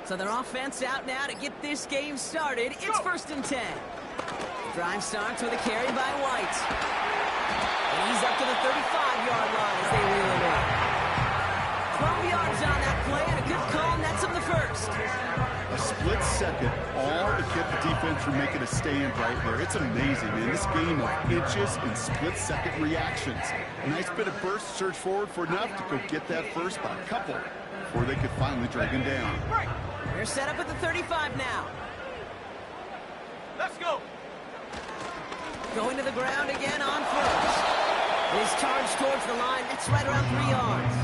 So their offense out now to get this game started. It's 1st and 10. Drive starts with a carry by White. And he's up to the 35-yard line as they reel him in. 12 yards on that play and a good call nets him the first. A split second, all to keep the defense from making a stand right there. It's amazing, man. This game of inches and split-second reactions. A nice bit of burst, surge forward for enough to go get that first by a couple before they could finally drag him down. They're set up at the 35 now. Let's go. Going to the ground again on first. His charge towards the line, that's right around 3 yards.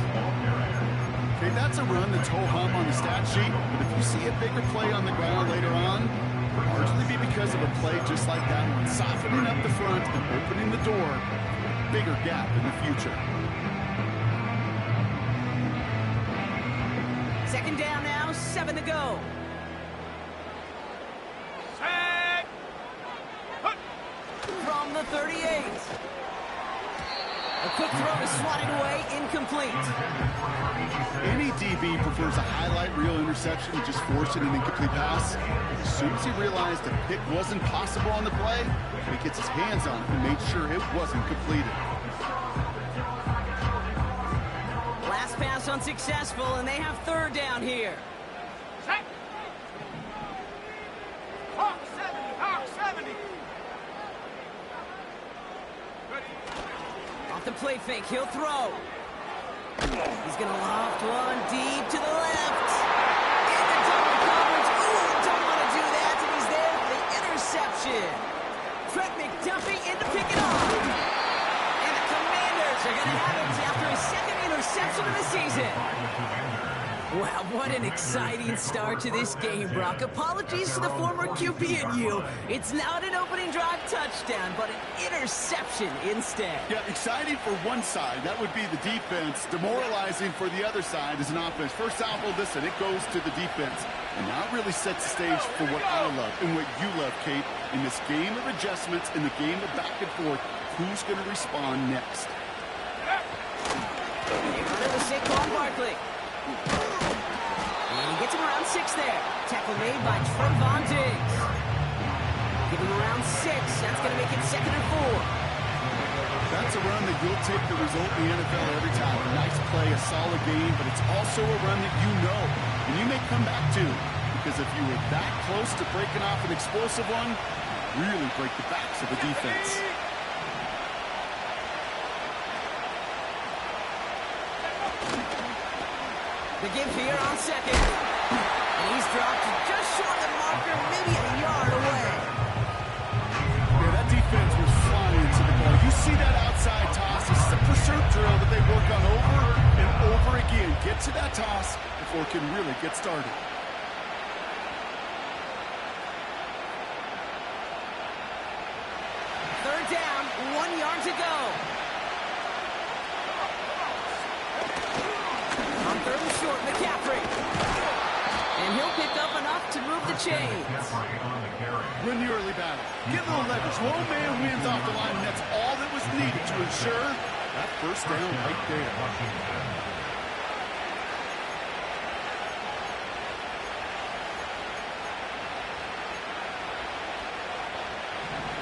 Okay, that's a run that's ho-hum on the stat sheet, but if you see a bigger play on the ground later on, it'll largely be because of a play just like that one, softening up the front and opening the door, bigger gap in the future. 2nd down now, 7 to go. Set. From the 38. A quick throw is swatted away, incomplete. Any DB prefers a highlight reel interception to just forcing an incomplete pass. As soon as he realized the pick wasn't possible on the play, he gets his hands on it and made sure it wasn't completed. Last pass unsuccessful, and they have 3rd down here. Set. Hawk 70. Hawk 70. Off the play fake, he'll throw. He's going to loft one deep to the left. In the double coverage. Ooh, don't want to do that, and he's there for the interception. Trent McDuffie in to pick it off. And the Commanders are going to have it after his 2nd interception of the season. Wow, what an exciting start to this game, Brock. Apologies to the former QB and you. It's not an opening drive touchdown, but an interception instead. Yeah, exciting for one side. That would be the defense. Demoralizing for the other side as an offense. First off, well, listen, it goes to the defense. And now it really sets the stage for what I love and what you love, Kate, in this game of adjustments, in the game of back and forth. Who's going to respond next? They run it with Saquon Barkley. And he gets him around 6 there. Tackle made by Trevon Diggs. Give him around 6. That's going to make it 2nd and 4. That's a run that you'll take the result in the NFL every time. A nice play, a solid game, but it's also a run that you know and you may come back to, because if you were that close to breaking off an explosive one, really break the backs of the defense. The give here on 2nd. And he's dropped just short of the marker, maybe a yard away. Yeah, that defense was flying to the ball. You see that outside toss. This is a pursuit drill that they work on over and over again. Get to that toss before it can really get started. Third down, 1 yard to go. On 3rd and short, McCaffrey. And he'll pick up enough to move the chains. Win the early battle. Get a little leverage. One man wins off the line, and that's all that was needed to ensure that first down right there.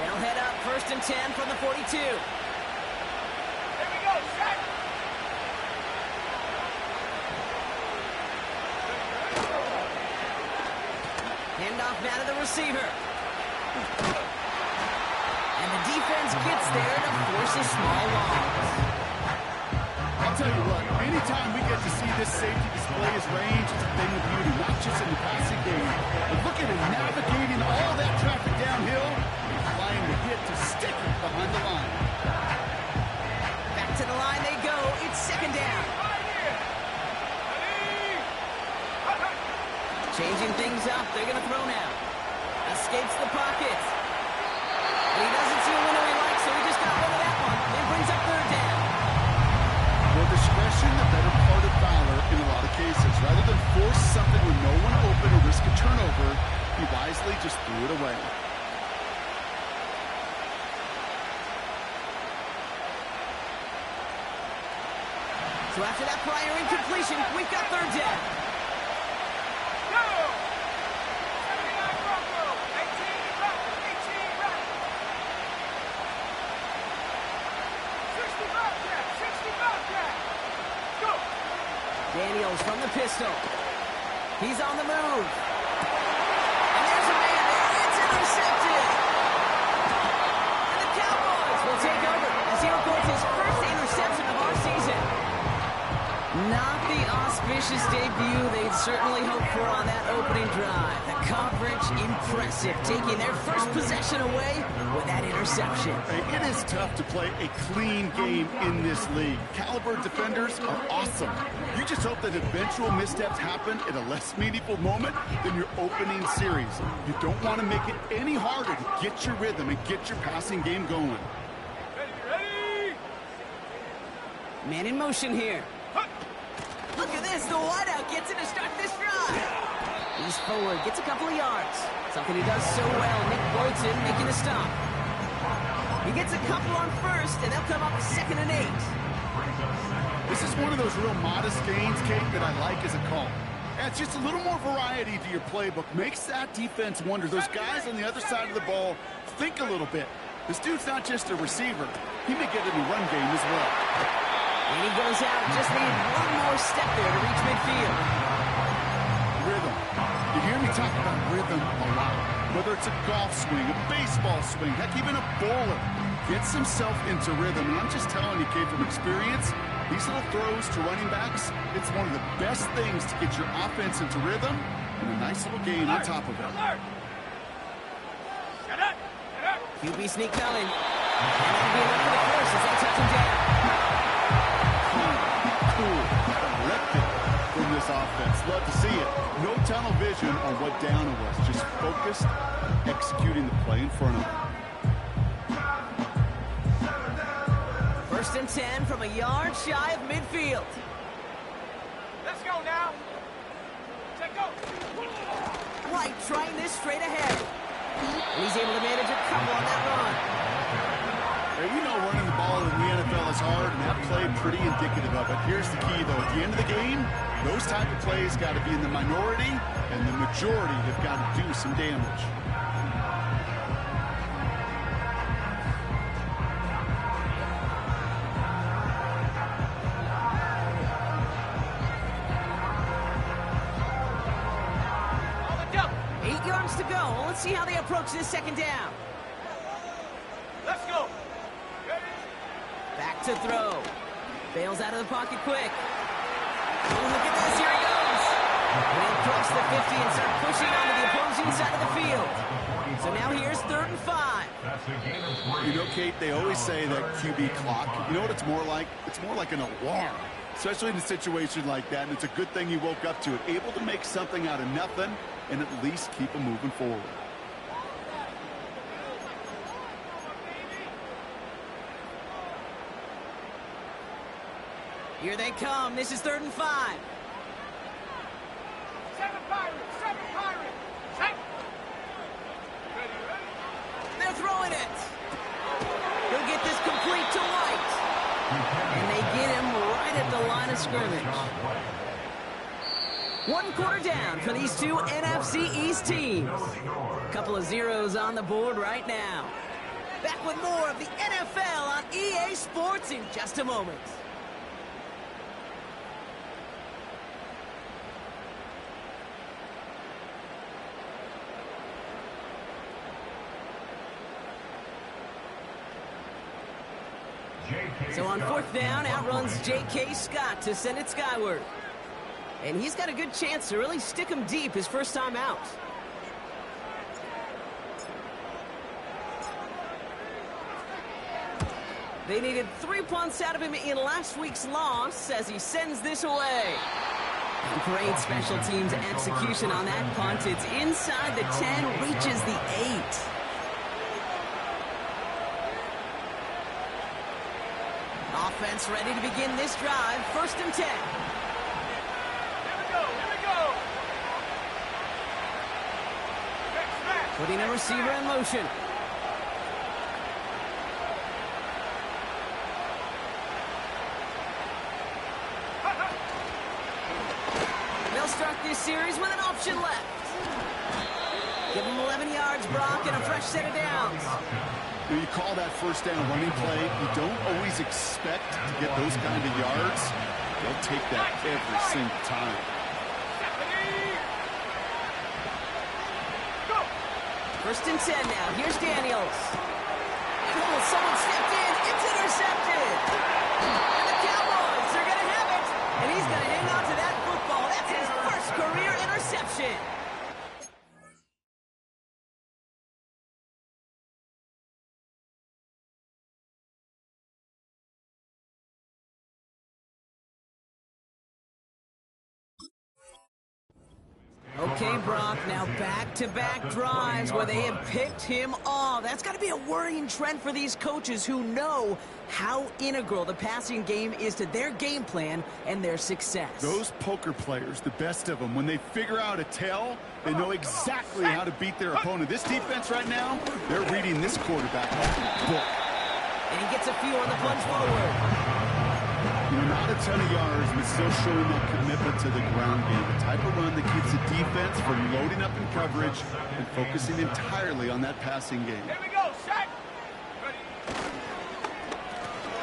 They'll head up 1st and 10 from the 42. Here we go. Set. Handoff now to the receiver. And the defense gets there to force a small loss. I'll tell you what, anytime we get to see this safety display his range, it's a thing of beauty, not just in the passing game. But look at him navigating all that traffic downhill and flying the hit to stick it behind the line. Back to the line they go. It's 2nd down. Changing things up. They're going to throw now. Escapes the pocket. But he doesn't see a winner he likes, so he just got rid of that one. It brings up 3rd down. Well, discretion, the better part of valor in a lot of cases. Rather than force something with no one open or risk a turnover, he wisely just threw it away. So after that prior incompletion, we've got 3rd down. Go. Daniels from the pistol. He's on the move. And there's a man there. It's intercepted. And the Cowboys will take over as he records his first interception of our season. Not the auspicious debut they'd certainly hoped for on that opening drive. The coverage, impressive, taking their first possession away with that interception. It is tough to play a clean game in this league. Caliber defenders are awesome. You just hope that eventual missteps happen at a less meaningful moment than your opening series. You don't want to make it any harder to get your rhythm and get your passing game going. Ready. Man in motion here. Look at this, the wideout gets it to start this drive. He's forward, gets a couple of yards. Something he does so well, Nick Boynton making a stop. He gets a couple on first, and they'll come up 2nd and 8. This is one of those real modest gains, Kate, that I like as a call. Adds just a little more variety to your playbook. Makes that defense wonder. Those guys on the other side of the ball think a little bit. This dude's not just a receiver. He may get in the run game as well. And he goes out, just needed one more step there to reach midfield. Rhythm. You hear me talk about rhythm a lot. Whether it's a golf swing, a baseball swing, heck, even a bowler gets himself into rhythm. And I'm just telling you, Kate, from experience, these little throws to running backs, it's one of the best things to get your offense into rhythm and a nice little gain on top of it. Alert. Shut up. QB sneak coming. And that'll be enough for the first as they touch him down. Cool. Collected from this offense. Love to see it. No tunnel vision on what down it was. Just focused, executing the play in front of them. 1st and 10 from a yard shy of midfield. Let's go now. Take go. White trying this straight ahead. And he's able to manage a couple on that run. Hey, we know running the ball in the NFL is hard, and that play pretty indicative of it. Here's the key, though. At the end of the game, those type of plays got to be in the minority, and the majority have got to do some damage. On the double. 8 yards to go. Let's see how they approach this 2nd down. Let's go. Ready. Back to throw. Bails out of the pocket quick. Oh, look at this. Here he goes. And he'll cross the 50 and start pushing onto the opposing side of the field. So now here's 3rd and 5. You know, Kate, they always say that QB clock. You know what it's more like? It's more like an alarm, especially in a situation like that. And it's a good thing you woke up to it. Able to make something out of nothing and at least keep them moving forward. Here they come. This is 3rd and 5. 7 Pirates. 7 Pirates. Set. Ready. They're throwing it. He'll get this complete to White. And they get him right at the line of scrimmage. 1 quarter down for these two NFC East teams. Couple of zeros on the board right now. Back with more of the NFL on EA Sports in just a moment. So on 4th down, outruns J.K. Scott to send it skyward. And he's got a good chance to really stick him deep his first time out. They needed 3 punts out of him in last week's loss as he sends this away. Great special teams execution on that punt. It's inside the 10, reaches the 8. Offense ready to begin this drive. 1st and 10. Here we go. Next match. Putting a receiver in motion. They'll start this series with an option left. Give him 11 yards, Brock, and a fresh set of downs. When you call that first down running play, you don't always expect to get those kind of yards. They'll take that every single time. First and 10 now. Here's Daniels. Oh, someone stepped in. It's intercepted. And the Cowboys are going to have it. And he's going to hang on to that football. That's his first career interception. Okay, Brock, now back-to-back drives where they have picked him off. That's got to be a worrying trend for these coaches who know how integral the passing game is to their game plan and their success. Those poker players, the best of them, when they figure out a tell, they know exactly how to beat their opponent. This defense right now, they're reading this quarterback like a book. And he gets a few on the plunge forward. Not a ton of yards, but still showing that commitment to the ground game. The type of run that keeps the defense from loading up in coverage and focusing entirely on that passing game. Here we go, set. Ready.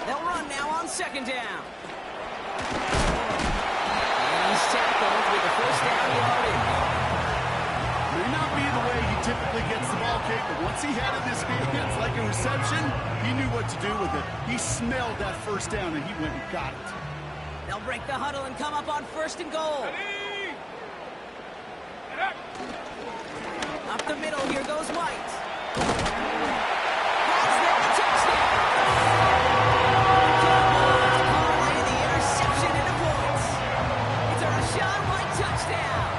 They'll run now on second down. And he's tackled with the first down yardage. May not be the way he typically gets the ball kicked, but once he had it in his hands like a reception, he knew what to do with it. He smelled that first down, and he went and got it. They'll break the huddle and come up on first and goal. Ready. Up the middle, here goes White. Has the touchdown. Cowboys parlay the interception into points. It's a Rashawn White touchdown.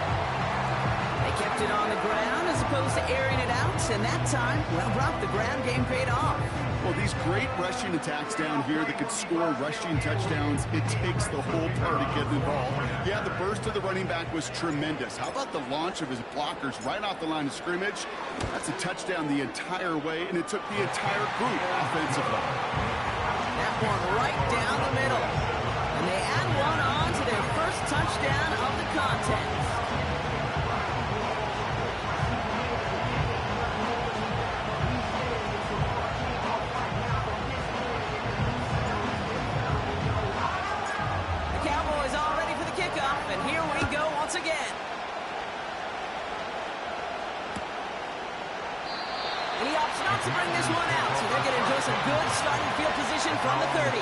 They kept it on the ground as opposed to airing it out, and that time, well, Brock, the ground game paid off. Well, these great rushing attacks down here that could score rushing touchdowns, it takes the whole party getting involved. Yeah, the burst of the running back was tremendous. How about the launch of his blockers right off the line of scrimmage? That's a touchdown the entire way, and it took the entire group offensively. That one right down the middle. And they add one on to their first touchdown of the contest. And here we go once again. And he opts not to bring this one out, so they're going to enjoy some good starting field position from the 30.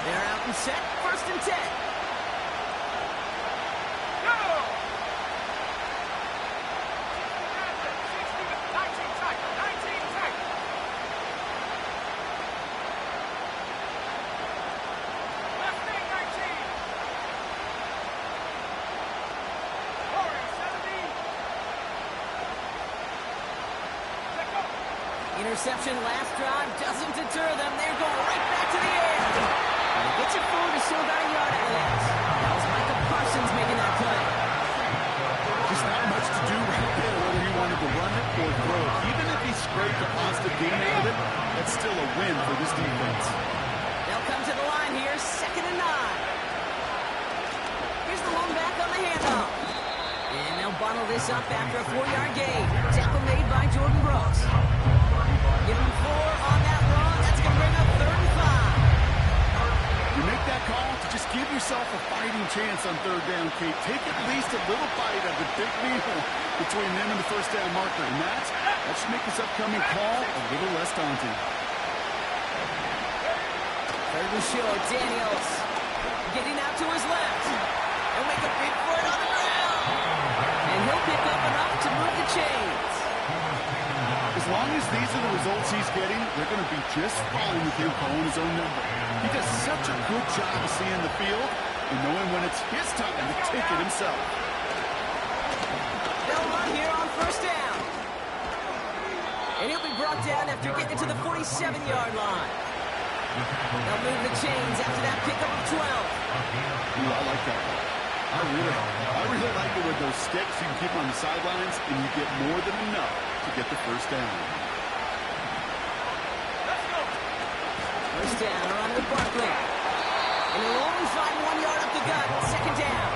They're out and set, first and 10. Interception last drive doesn't deter them. They're going right back to the air. And he gets it forward to still about a yard at least. That was Micah Parsons making that play. Just not much to do right there, whether he wanted to run it or throw it. Even if he scraped a positive gain out of it, that's still a win for this defense. They'll come to the line here, second and 9. Here's the lone back on the handoff. And they'll bottle this up after a 4-yard gain. Tackle made by Jordan Brooks. Give him 4 on that run. That's going to bring up 3rd and 5. You make that call to just give yourself a fighting chance on 3rd down, Kate. Take at least a little bite of the big meal between them and the first down marker. And that should make this upcoming call a little less daunting. 3rd and short. Daniels getting out to his left. He'll make a big for it on the ground. And he'll pick up enough to move the chains. As long as these are the results he's getting, they're going to be just fine with him calling his own number. He does such a good job of seeing the field and knowing when it's his time to take it himself. They'll run here on first down. And he'll be brought down after getting to the 47-yard line. They'll move the chains after that pickup of 12. Ooh, I like that. I really like it with those sticks. You can keep on the sidelines, and you get more than enough to get the first down. Let's First down, around with Barkley. And he'll only find 1 yard up the gut. Second down.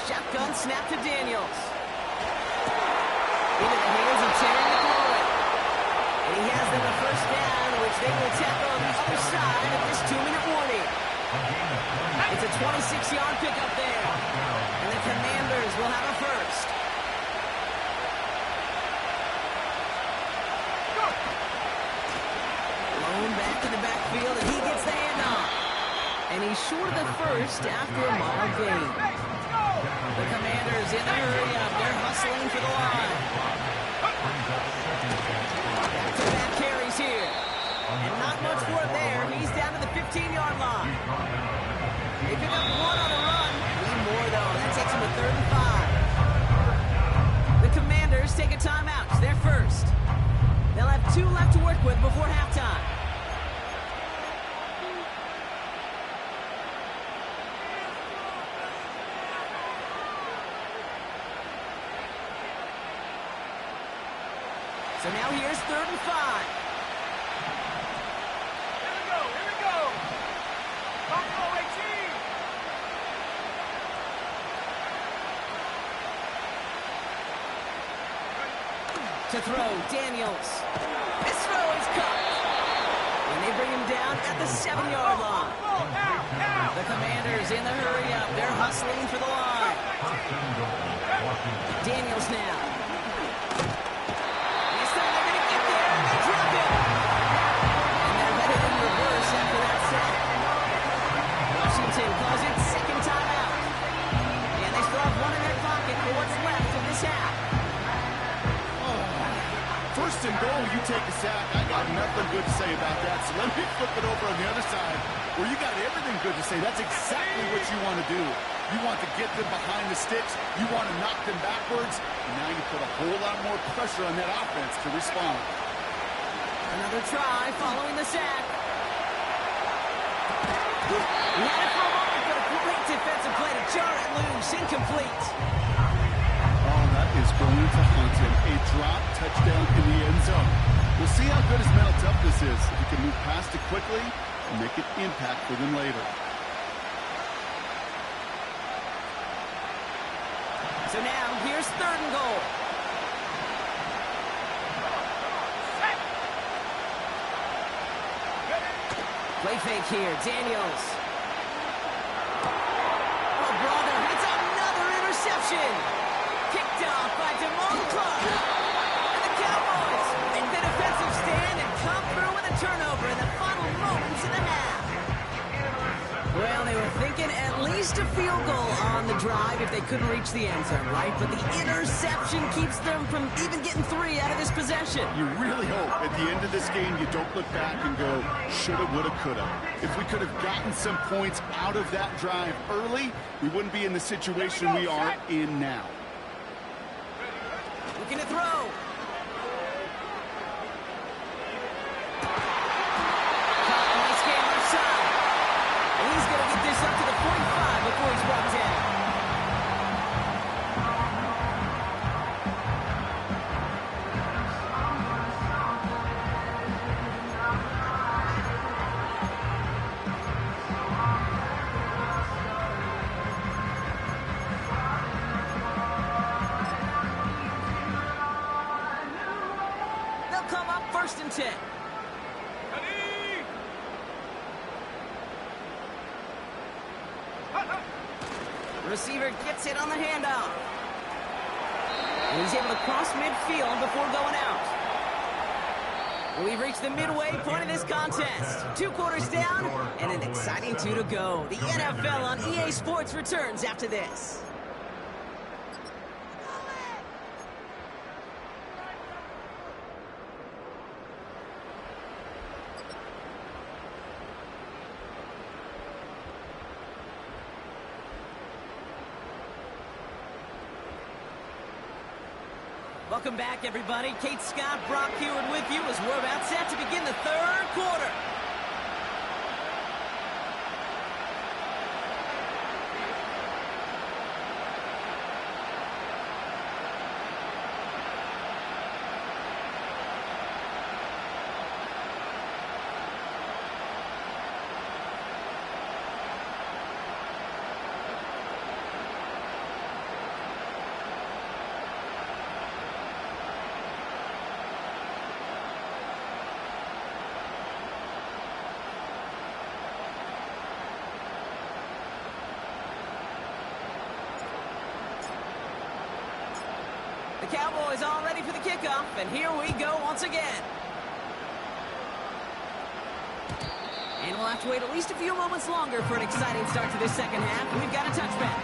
Shotgun snap to Daniels. Into the hands of Terry McLaurin. And he has them a first down, which they will tackle on the other side of this 2-minute warning. It's a 26-yard pickup there. And the Commanders will have a first. Blown back to the backfield, and he gets the handoff. And he's short of the first after a mild gain. The Commanders in the hurry-up. They're hustling for the line. Back-to-back carries here. And not much for it there. He's down to the 15-yard line. They pick up one on the run. Need more, though. That takes him to 3rd and 5. The Commanders take a timeout. It's their first. They'll have 2 left to work with before halftime. So now here's 3rd and 5. Here we go. Buffalo 18. To throw, Daniels. This throw is caught. And they bring him down at the 7-yard line. Now. The Commanders in the hurry-up. They're hustling for the line. Daniels now. Calls it second timeout. And they still have one in their pocket for what's left of this half. First and goal, you take a sack. I got nothing good to say about that. So let me flip it over on the other side where you got everything good to say. That's exactly what you want to do. You want to get them behind the sticks. You want to knock them backwards. And now you put a whole lot more pressure on that offense to respond. Another try following the sack. He had it for a moment, but a great defensive play to jar it loose. Incomplete. Oh, that is going to hunt him. A drop touchdown in the end zone. We'll see how good his mental toughness is. If he can move past it quickly and make an impact for them later. So now, here's 3rd and goal. Play fake here, Daniels. Oh, brother, it's another interception. Kicked off by Jamal Clark. And the Cowboys make the defensive stand and come through with a turnover in the final moments of the half. Well, they were thinking at least a field goal on the drive if they couldn't reach the end zone, right? But the interception keeps them from even getting 3 out of this possession. You really hope at the end of this game you don't look back and go, shoulda, woulda, coulda. If we could have gotten some points out of that drive early, we wouldn't be in the situation we are in now. Looking to throw. Nice game left side. And he's going to get this up to the 45 before he's brought down. They'll come up 1st and 10. Receiver gets it on the handoff. And he's able to cross midfield before going out. We've reached the midway point of this contest. 2 quarters down and an exciting 2 to go. The NFL on EA Sports returns after this. Welcome back, everybody. Kate Scott, Brock Heward with you as we're about set to begin the third quarter. The Cowboys all ready for the kickoff, and here we go once again. And we'll have to wait at least a few moments longer for an exciting start to this second half. We've got a touchback.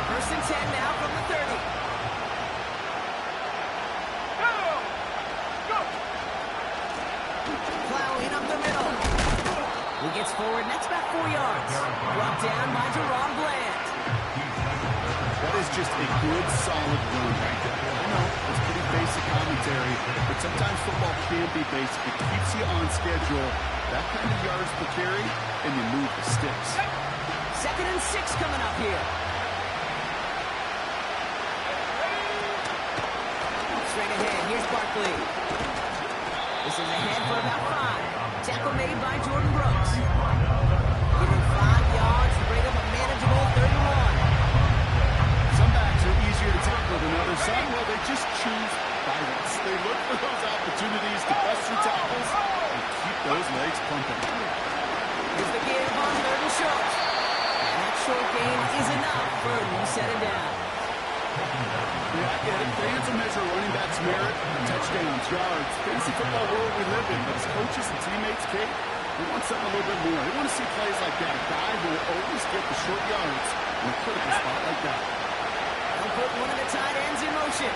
First and 10 now from the 30. Plowing up the middle. He gets forward, and that's about 4 yards. Brought down by Jerron Bland. That is just a good, solid run right there. I know, it's pretty basic commentary, but sometimes football can be basic. It keeps you on schedule. That kind of yards per carry, and you move the sticks. Second and 6 coming up here. Straight ahead, here's Barkley. This is ahead for about 5. Tackle made by Jordan Brooks. Give him 5 yards to bring up a manageable 3rd and 1. Some backs are easier to tackle than others. Some, well, they just choose violence. They look for those opportunities to bust through tackles and keep those legs pumping. Here's the give on 3rd and short. And that short gain is enough for a reset it down. Yeah, I get it. Fans will measure running backs' merit, touchdowns, yards. Fantasy football world we live in, but as coaches and teammates, Kate, we want something a little bit more. They want to see plays like that. A guy who will always get the short yards in a critical spot like that. They'll put one of the tight ends in motion.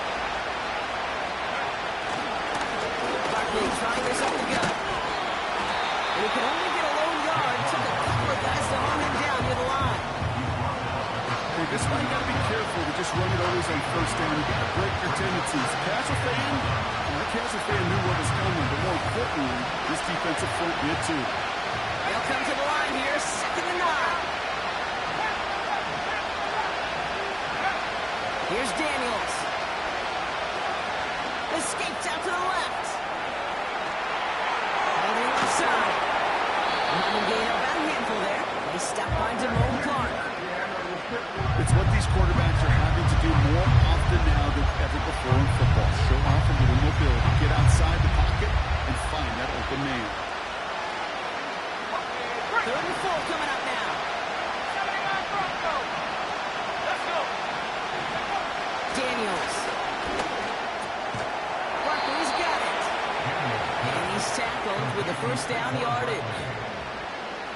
Barkley trying this up the gut. And he can only get a lone yard. Took a couple of guys to hold him down near the line. Hey, this one you got to be careful to just run it always on first down. You got to break your tendencies. Casual fan, that casual fan knew what was coming, but more importantly, this defensive front did too. They'll come to the line here, 2nd and 9. Here's Daniels. Escapes out to the left. Holding offside. Running gain about a handful there. They stop by Damone Clark. It's what these quarterbacks are having to do more often now than ever before in football. Show off a little mobility. Get outside the pocket and find that open man. 3rd and 4 coming up now. Daniels. Barkley's got it. And he's tackled with the first down yardage.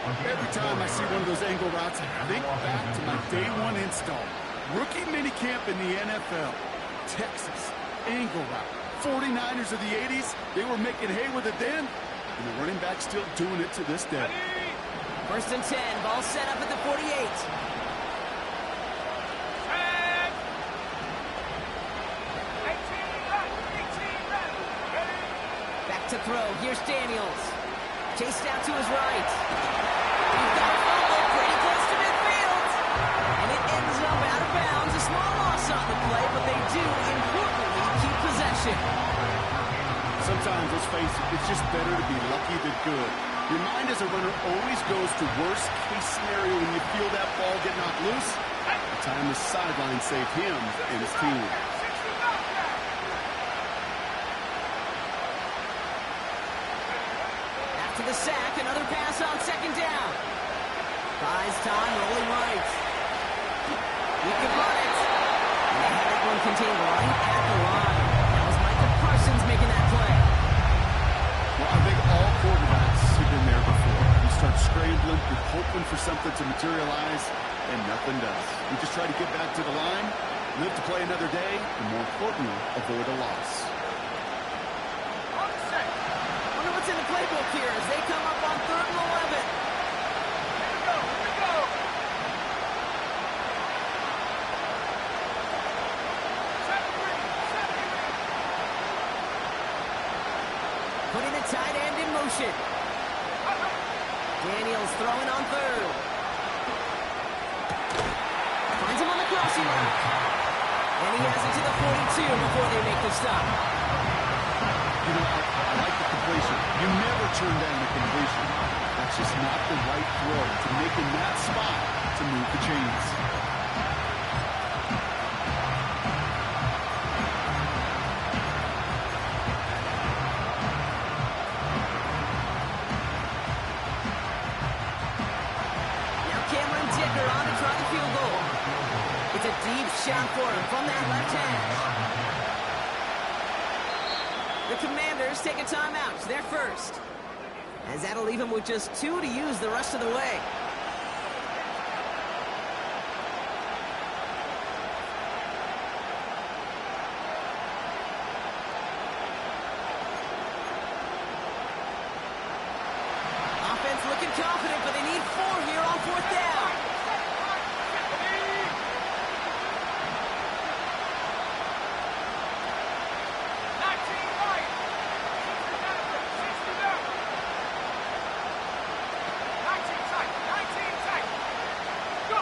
Every time I see one of those angle routes, I think back to my day 1 install. Rookie minicamp in the NFL. Texas, angle route. 49ers of the 80s, they were making hay with it then, and the running back's still doing it to this day. First and 10, ball set up at the 48. Back to throw, here's Daniels. Chased out to his right. He's got a fumble pretty close to midfield. And it ends up out of bounds. A small loss on the play, but they do, importantly, keep possession. Sometimes, let's face it, it's just better to be lucky than good. Your mind as a runner always goes to worst case scenario when you feel that ball get knocked loose. The time the sideline saved him and his team. After the sack, another pass on 2nd down. Buys time, rolling right. He can run it. And they had that one contained right at the line. That was Micah Parsons making that play. Well, I think all quarterbacks have been there before. You start scrambling, you're hoping for something to materialize, and nothing does. You just try to get back to the line, Live to play another day, and more importantly, avoid a loss. On the set. Wonder what's in the playbook here as they come up on 3rd and 11. Here we go. Here we go. Set three. Set three. Putting the tight end in motion. Daniels throwing on 3rd. Finds him on the crossing route. And he has it to the 42 before they make the stop. You know, I like the completion. You never turn down the completion. That's just not the right throw to make in that spot to move the chains. On to try the field goal. It's a deep shot for him from that left hand. The Commanders take a timeout. They're first. As that'll leave him with just 2 to use the rest of the way. Offense looking confident, but they need 4 here on 4th down. 19 tight. 19 tight. Go.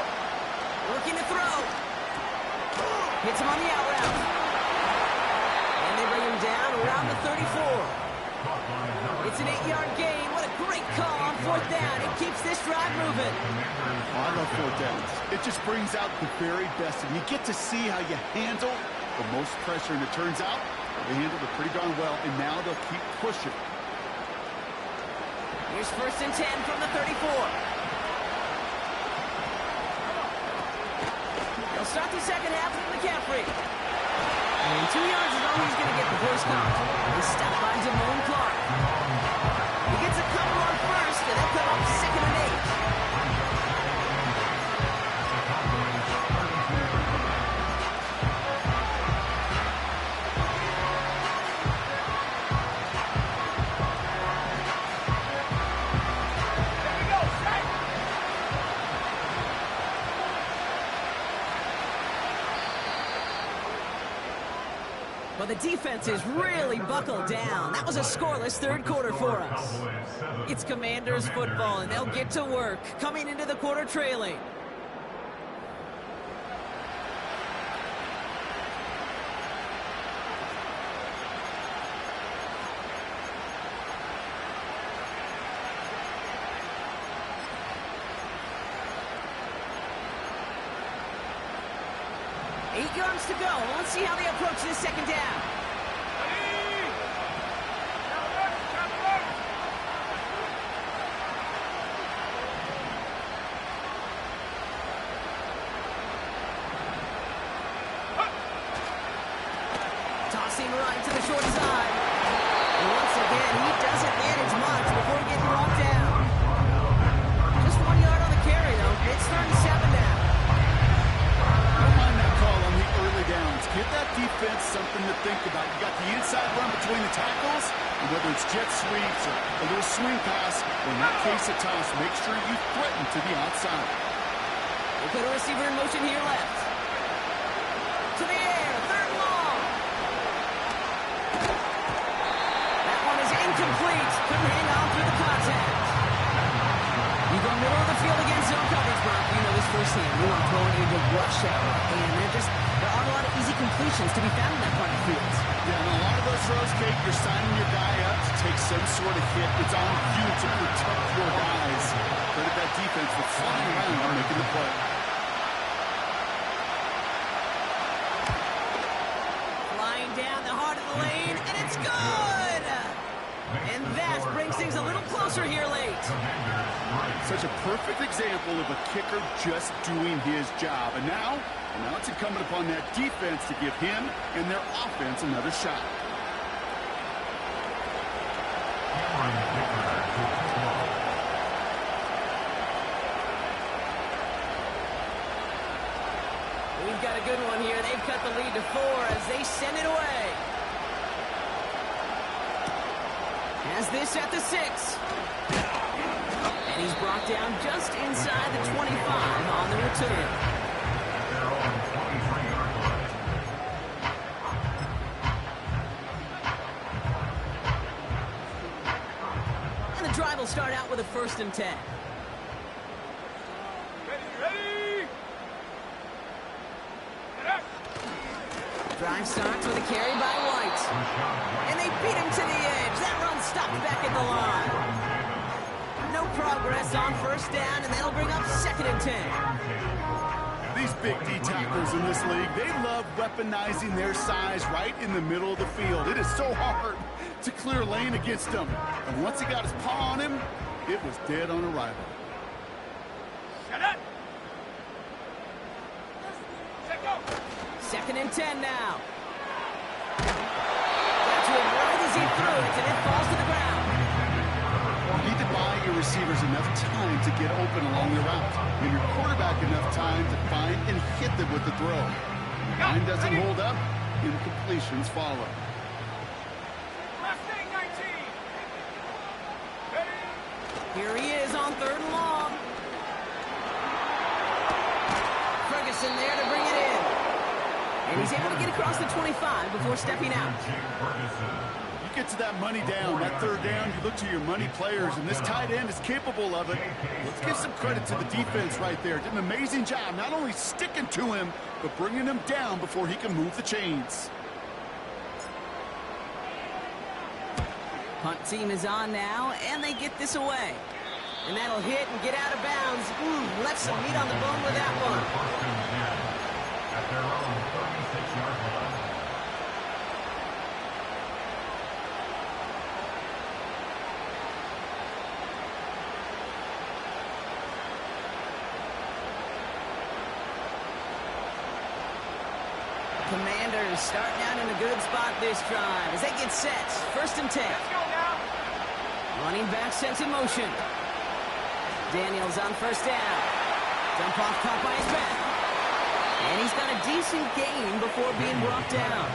Looking to throw. Hits him on the out route. And they bring him down around the 34. It's an 8-yard gain. What a great call on 4th down. It keeps this drive moving. I love 4th downs. It just brings out the very best, and you get to see how you handle the most pressure, and it turns out they handled it pretty darn well, and now they'll keep pushing. Here's 1st and 10 from the 34. They'll start the second half with McCaffrey. And 2 yards is all he's going to get before he's caught. They stop by Damone Clark. He gets a couple on 1st, and they'll come up 2nd and 8. Well, the defense is really buckled down. That was a scoreless 3rd quarter for us. It's Commanders football, and they'll get to work, coming into the quarter trailing. Eight yards to go. Let's see how they approach this second down. Tossing right to the short side. And once again, he doesn't manage much before getting brought down. Just 1 yard on the carry, though. It's 3rd and 7 now. Don't mind that call on the early downs. Give that defense something to think about. You got the inside run between the tackles, and whether it's jet sweeps or a little swing pass, or in that case a toss, make sure you threaten to the outside. We'll put a receiver in motion here left. To the air, 3rd and long. That one is incomplete. Couldn't hang on through the contact. You go middle of the field against zone coverage, Brock. You know this firsthand. You want to throw it into rush hour. And there aren't a lot of easy completions to be found in that part of the field. Yeah, and a lot of those throws, Kate, you're signing your guy up to take some sort of hit. It's on you to protect your guys. Credit that defense for flying around and making the play. Flying down the heart of the lane, and it's good! And that brings things a little closer here late. Such a perfect example of a kicker just doing his job. And now it's incumbent upon that defense to give him and their offense another shot. We've got a good one here. They've cut the lead to 4 as they send it away. Has this at the 6. And he's brought down just inside the 25 on the return. And the drive will start out with a 1st and 10. Ready? Drive starts with a carry by White. And they beat him to the edge. That run stopped back at the line. No progress on 1st down, and that'll bring up 2nd and 10. These big D tackles in this league, they love weaponizing their size right in the middle of the field. It is so hard to clear lane against them. And once he got his paw on him, it was dead on arrival. Shut up. Set go. 2nd and 10 now. Got to him right as he threw it, and it falls to the ground. You need to buy your receivers enough time to get open along the route. Give your quarterback enough time to find and hit them with the throw. Line doesn't hold up, incompletions follow. Last thing, 19. Ready? Here he is on 3rd and long. Ferguson there to bring it in. And he's able to get across the 25 before stepping out. You get to that money down, that 3rd down, you look to your money players, and this tight end is capable of it. Let's give some credit to the defense right there. Did an amazing job, not only sticking to him, but bringing him down before he can move the chains. Punt team is on now, and they get this away. And that'll hit and get out of bounds. Left some meat on the bone with that one. At their own 36-yard line. Commanders starting out in a good spot this drive as they get set. 1st and 10. Let's go now. Running back sent in motion. Daniels on 1st down. Dump off caught by his back. And he's got a decent gain before being brought down.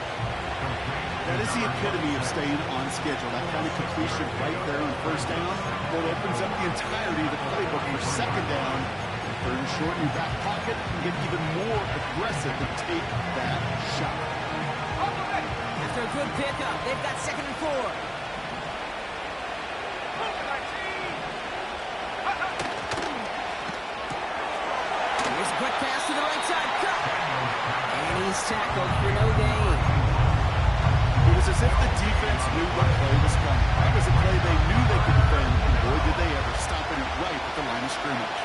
That is the epitome of staying on schedule. That kind of completion right there on 1st down. Well, it opens up the entirety of the playbook for 2nd down. 3rd and short in your back pocket. You get even more aggressive to take that shot. After a good pickup, they've got 2nd and 4. Here's a quick pass to the right side. Cut. And he's tackled for no gain. It was as if the defense knew what play was coming. That was a play they knew they could defend, and boy, did they ever, stopping it right at the line of scrimmage.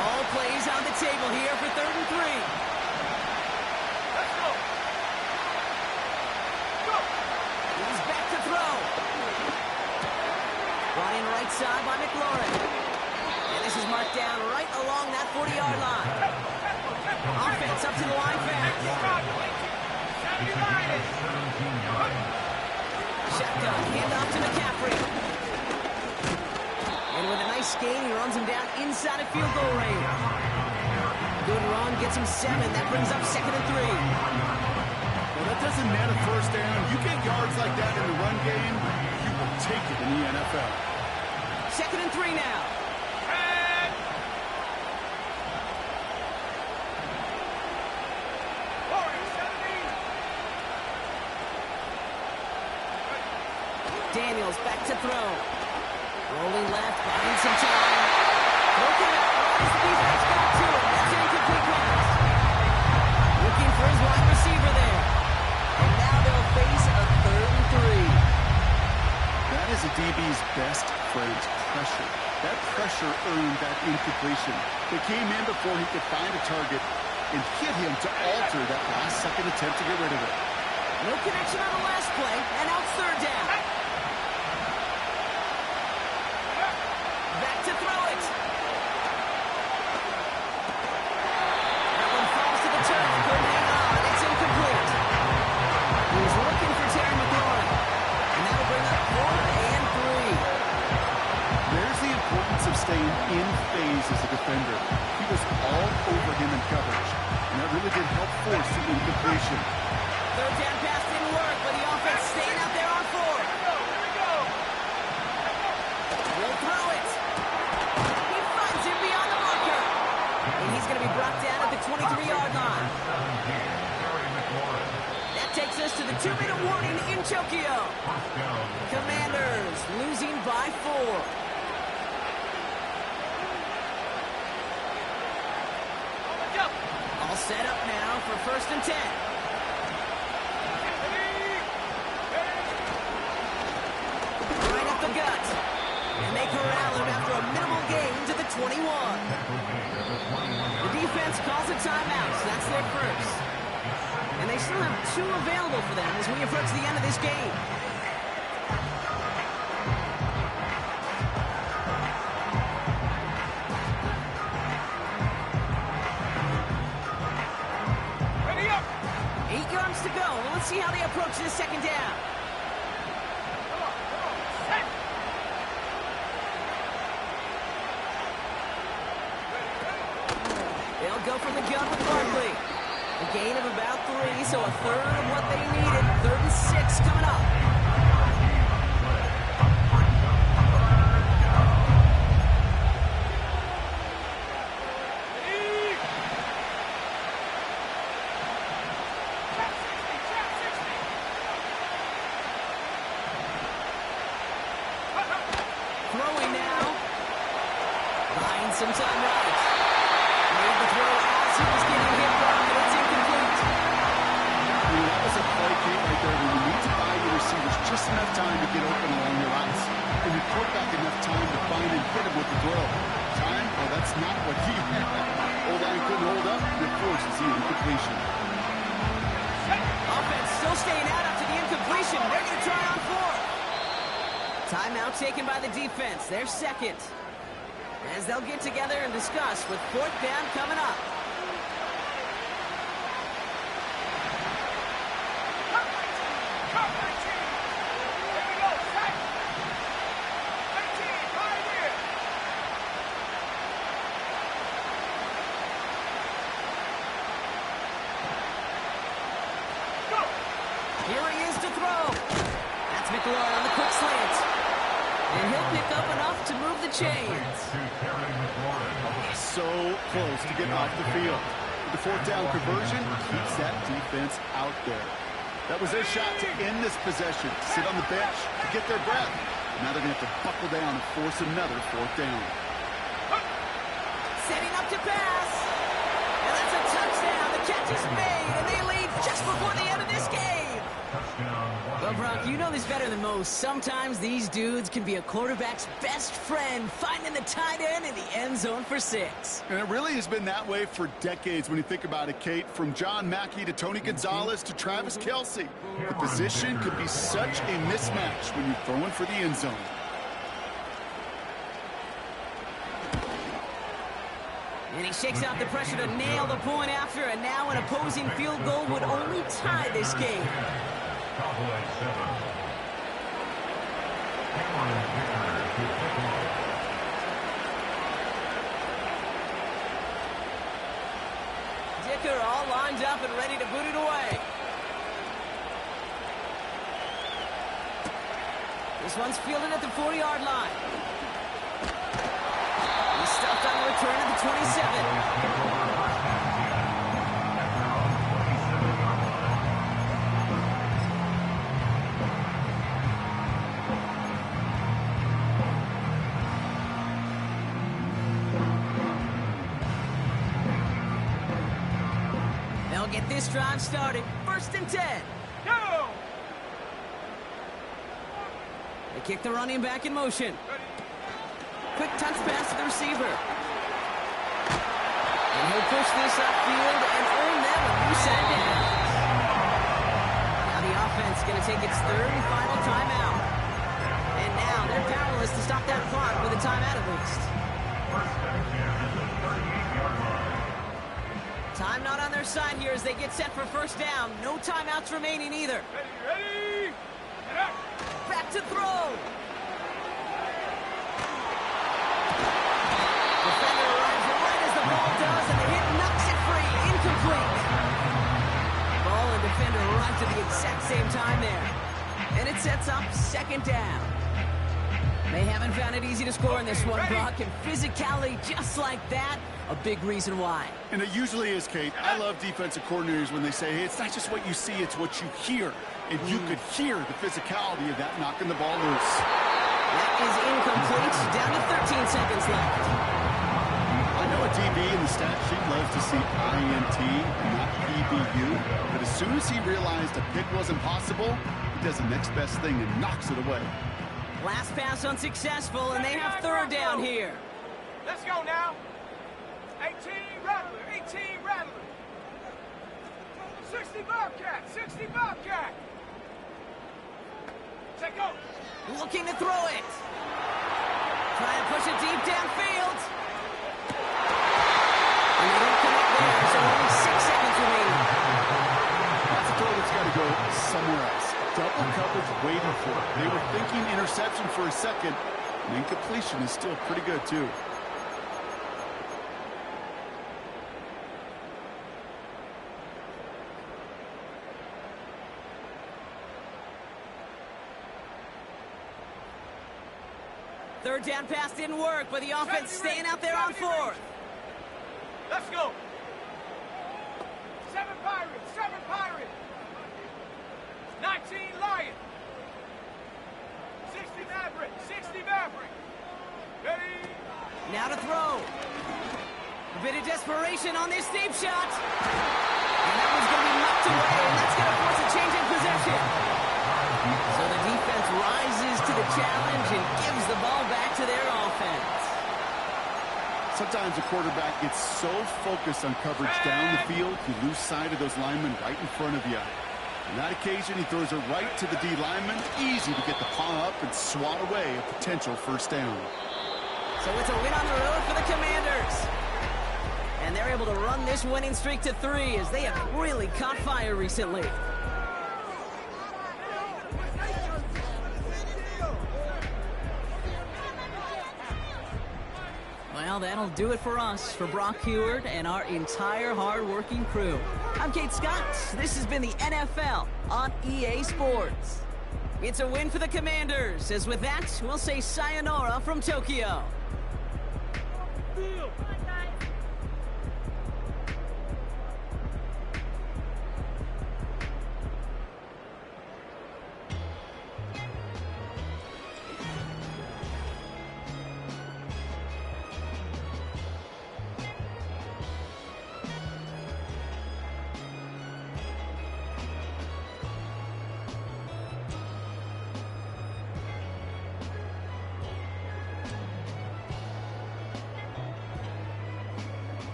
All plays on the table here for 3rd and 3. Let's go. Go. He's back to throw. Running right side by McLaurin. And this is marked down right along that 40-yard line. Offense up to the line fast. Shotgun, handoff to McCaffrey. And with a nice gain, he runs him down inside of field goal range. Good run, gets him 7. That brings up 2nd and 3. Well, that doesn't net a 1st down. You get yards like that in the run game, you will take it in the NFL. 2nd and 3 now. And forward, 70. Daniels back to throw. Rolling left, buying some time. Looking out, as the defense got to him. That's an incomplete pass. Looking for his wide receiver there. And now they'll face a 3rd and 3. That is a DB's best friend, pressure. That pressure earned that incompletion. They came in before he could find a target and hit him to alter that last-second attempt to get rid of it. No connection on the last play, and now it's 3rd down. Back to throw it. That one falls to the turf. Couldn't hang on. It's incomplete. He was looking for Terry McLaurin. And that'll bring up 4th and 3. There's the importance of as a defender. He was all over him in coverage, and that really did help force the incompletion. Third down pass didn't work, but the offense staying out there on 4. Here we go. Will throw it. He finds him beyond the marker. And he's going to be brought down at the 23-yard line. That takes us to the 2-minute warning in Tokyo. Commanders losing by 4. All set up now for 1st and 10. Right up the gut. And they corral him after a minimal gain to the 21. The defense calls a timeout, so that's their first. And they still have 2 available for them as we approach the end of this game. Ready up. 8 yards to go. Well, let's see how they approach this 2nd down. Come on. Set. They'll go from the gun with Barkley. A gain of about 3, so a third of what they needed. 3rd and 6 coming up. Ready. Trap 60. Throwing now. Buying some time right. Made the throw as he was getting hit wrong, but it's incomplete. I mean, that was a play, Kate, right there, when you need to buy your receivers just enough time to get open along your routes, and your quarterback enough time to find and hit him with the throw. Time? Well, that's not what he had. O-line couldn't hold up, and it forces the incompletion. Offense still staying out after the incompletion. They're going to try on 4th. Timeout taken by the defense. Their 2nd. As they'll get together and discuss with 4th down coming up. Come 19. Here we go. Set. 19. Right here. Go. Here he is to throw. That's McLaurin on the quick slant. And he'll pick up enough to move the chains. So close to getting off the field. The 4th down conversion keeps that defense out there. That was their shot to end this possession, to sit on the bench, to get their breath. Now they're going to have to buckle down and force another 4th down. Setting up to pass. And that's a touchdown. The catch is made, and they lead just before the end of this game. Well, Brock, you know this better than most. Sometimes these dudes can be a quarterback's best friend, finding the tight end in the end zone for 6. And it really has been that way for decades when you think about it, Kate. From John Mackey to Tony Gonzalez to Travis Kelce. The position could be such a mismatch when you're throwing for the end zone. And he shakes out the pressure to nail the point after, and now an opposing field goal would only tie this game. Dicker all lined up and ready to boot it away. This one's fielded at the 4-yard line. He's stuffed on the return to the 27. They'll get this drive started. 1st and 10. Go. They kick the running back in motion. Quick touch pass to the receiver. And he'll push this upfield and earn them a new set down. Now the offense going to take its 3rd and final timeout. And now they're powerless to stop that clock with a timeout at least. Time not on their side here as they get set for 1st down. No timeouts remaining either. Ready. Get up. Back to throw. Defender right arrived at the exact same time there. And it sets up second down. They haven't found it easy to score in this one, Brock, and physicality just like that, a big reason why. And it usually is, Kate. I love defensive coordinators when they say, hey, it's not just what you see, it's what you hear. And you could hear the physicality of that knocking the ball loose. That is incomplete. Down to 13 seconds left. I know a DB in the stat sheet loves to see INT and not PBU, but as soon as he realized a pick wasn't possible, he does the next best thing and knocks it away. Last pass unsuccessful, and they have third down here. Let's go now. 18 Rattler, 18 Rattler. 60 Bobcat, 60 Bobcat. Take go. Looking to throw it. Try and push it deep downfield. And they don't connect there, so only 6 seconds remaining. That's a throw that's got to go somewhere else. Double coverage waiting for it. They were thinking interception for a second, and incompletion is still pretty good, too. Third down pass didn't work, but the offense staying out there on fourth. Let's go. 7 Pirates, 7 Pirates. 19 Lion. 60 Maverick, 60 Maverick. Ready? Now to throw. A bit of desperation on this deep shot. And that one's going to be knocked away, and that's going to force a change in possession. So the defense rises to the challenge and gives the ball back to their offense. Sometimes a quarterback gets so focused on coverage down the field, you lose sight of those linemen right in front of you. On that occasion, he throws it right to the D lineman. Easy to get the paw up and swat away a potential first down. So it's a win on the road for the Commanders. And they're able to run this winning streak to 3 as they have really caught fire recently. Well, that'll do it for us, for Brock Heward and our entire hard-working crew. I'm Kate Scott. This has been the NFL on EA Sports. It's a win for the Commanders, as with that, we'll say sayonara from Tokyo.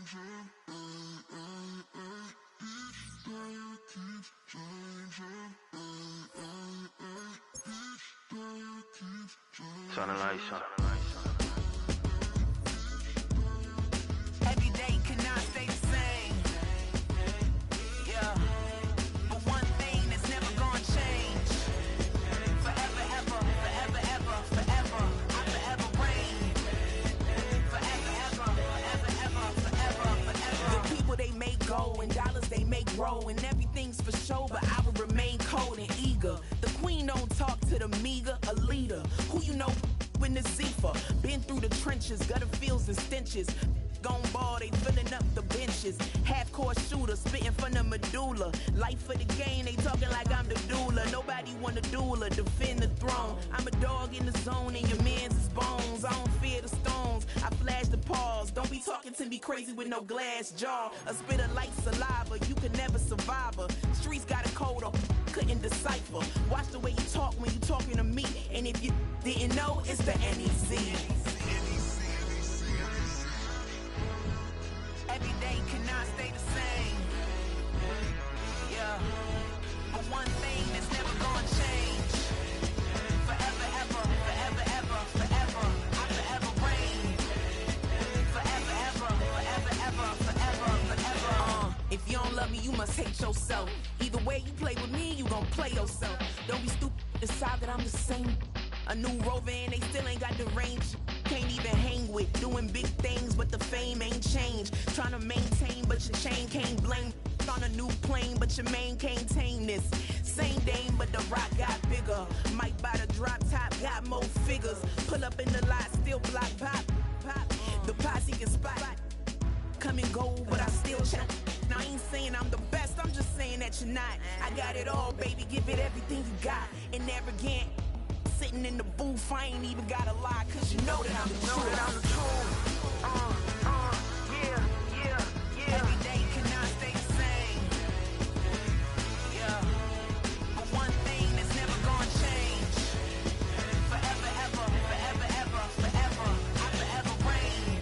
Turn the lights on. Every day cannot stay the same. Yeah. But one thing that's never gonna change. Forever, ever, forever, ever, forever. I forever reign. Forever, ever, forever, ever, forever, forever. The people they make go and dollars they make grow. And everything's for show, but I will remain cold and eager. The queen don't talk to the meager, a leader. Who you know in the Zephyr? Been through the trenches, gutter fields and stenches. Gone ball, they filling up the benches. Half-court shooter, spitting from the medulla. Life for the game, they talking like I'm the doula. Nobody want a doula, defend the throne. I'm a dog in the zone and your man's is bones. I don't fear the stones, I flash the paws. Don't be talking to me crazy with no glass jaw. A spit of light saliva, you can never survive her. Streets got a code up, couldn't decipher. Watch the way you talk when you talking to me. And if you didn't know, it's the NEC. Every day cannot stay the same. Yeah. But one thing that's never gonna change. Forever, ever, forever, ever, forever. I forever reign. Forever, ever, forever, ever, forever, forever. If you don't love me, you must hate yourself. Either way you play with me, you gon' play yourself. Don't be stupid, decide that I'm the same. A new Rover and they still ain't got the range. Can't even hang with, doing big things, but the fame ain't changed. Trying to maintain, but your chain can't blame. On a new plane, but your main can't tame this. Same dame, but the rock got bigger. Might buy the drop top, got more figures. Pull up in the lot, still block pop. The posse can spot. Come and go, but I still chat. Now I ain't saying I'm the best, I'm just saying that you're not. I got it all, baby, give it everything you got. And never again. Sitting in the booth, I ain't even gotta lie, cause you know that I'm the truth. Yeah. Every day cannot stay the same. Yeah. But one thing that's never gonna change. Forever, ever, forever, ever, forever. I forever reign.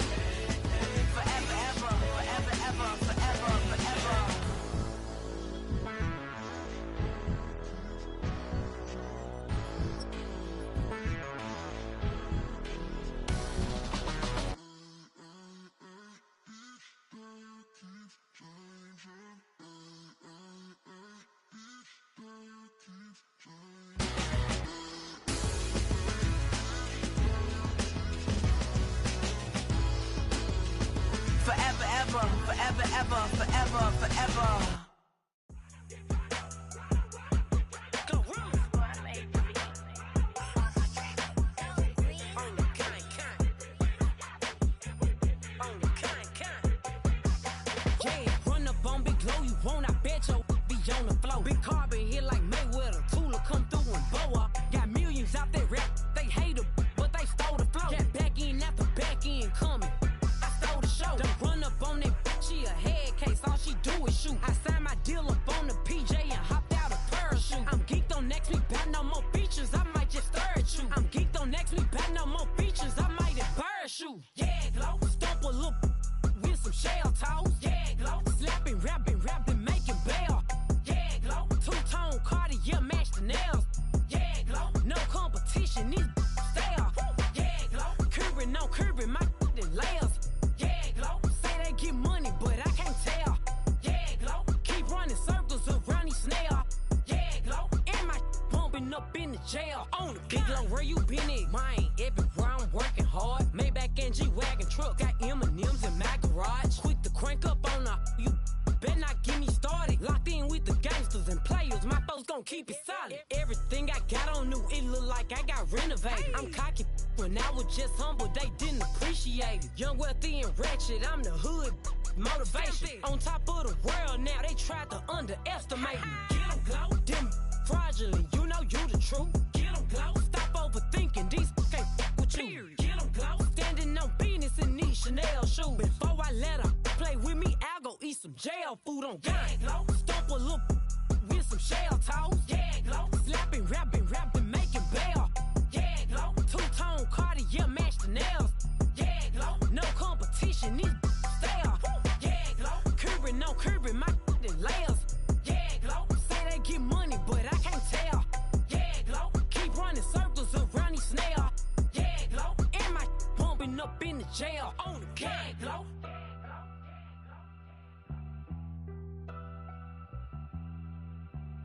Forever, ever, forever, ever, forever, forever. Forever, ever, forever, ever, forever, forever. Go run. Yeah, run up on Big Glow, you won't, I bet you'll be on the floor. Big carbon hit like Mayweather, Tula come through and bow up. Got millions out there rap, they hate her, but they stole the flow. Got back in after back in coming. Stole the show. Don't run up on that bitch, she a head case. All she do is shoot. I signed my deal up on the PJ and hopped out a parachute. I'm geeked on next week, back no more features. I might just stir at you. I'm geeked on next week, back no more features. I might embarrass you. Yeah, Glow. Stomp a little with some shell toes. Yeah, Glow. Slapping, rapping, making bail. Yeah, Glow. Two-tone Cartier match the nails. Yeah, Glow. No competition, these stale. Yeah, Glow. Curbing, no curbing, my layers. Yeah, Glow. Say they get money, but I can't tell. Yeah, Glow. Keep running circles around these snail. Yeah, Glow. And my bumping up in the jail. On the Big Glow, where you been at? Mine, everywhere I'm working hard. Maybach and G-Wagon truck. Got M&M's in my garage. Quick to crank up on her. You better not get me started. Locked in with the gangsters and players. My folks gon' keep it solid. Everything I got on new, it look like I got renovated. I'm cocky when I was just humble, they didn't appreciate it. Young, wealthy, and ratchet, I'm the hood motivation. On top of the world now, they tried to underestimate me. Get 'em, Glow. Them fraudulent, you know you the truth. Get 'em, Glow. Stop overthinking, these can't with you. Get 'em, Glow. Standing on business in these Chanel shoes. Before I let her play with me, I'll go eat some jail food on God. Yeah, Glow. Stomp a little with some shell toes. Yeah, Glow. Slapping, rapping, making bail. Yeah, Glow. Two-tone Cartier match the nails. Yeah, Glow. No competition, these stale. Curving, no curving, my layers. Yeah, glow. Say they get money, but I can't tell. Yeah, glow. Keep running circles around these snails. Yeah, glow. And my bumping up in the jail. On the yeah, glow.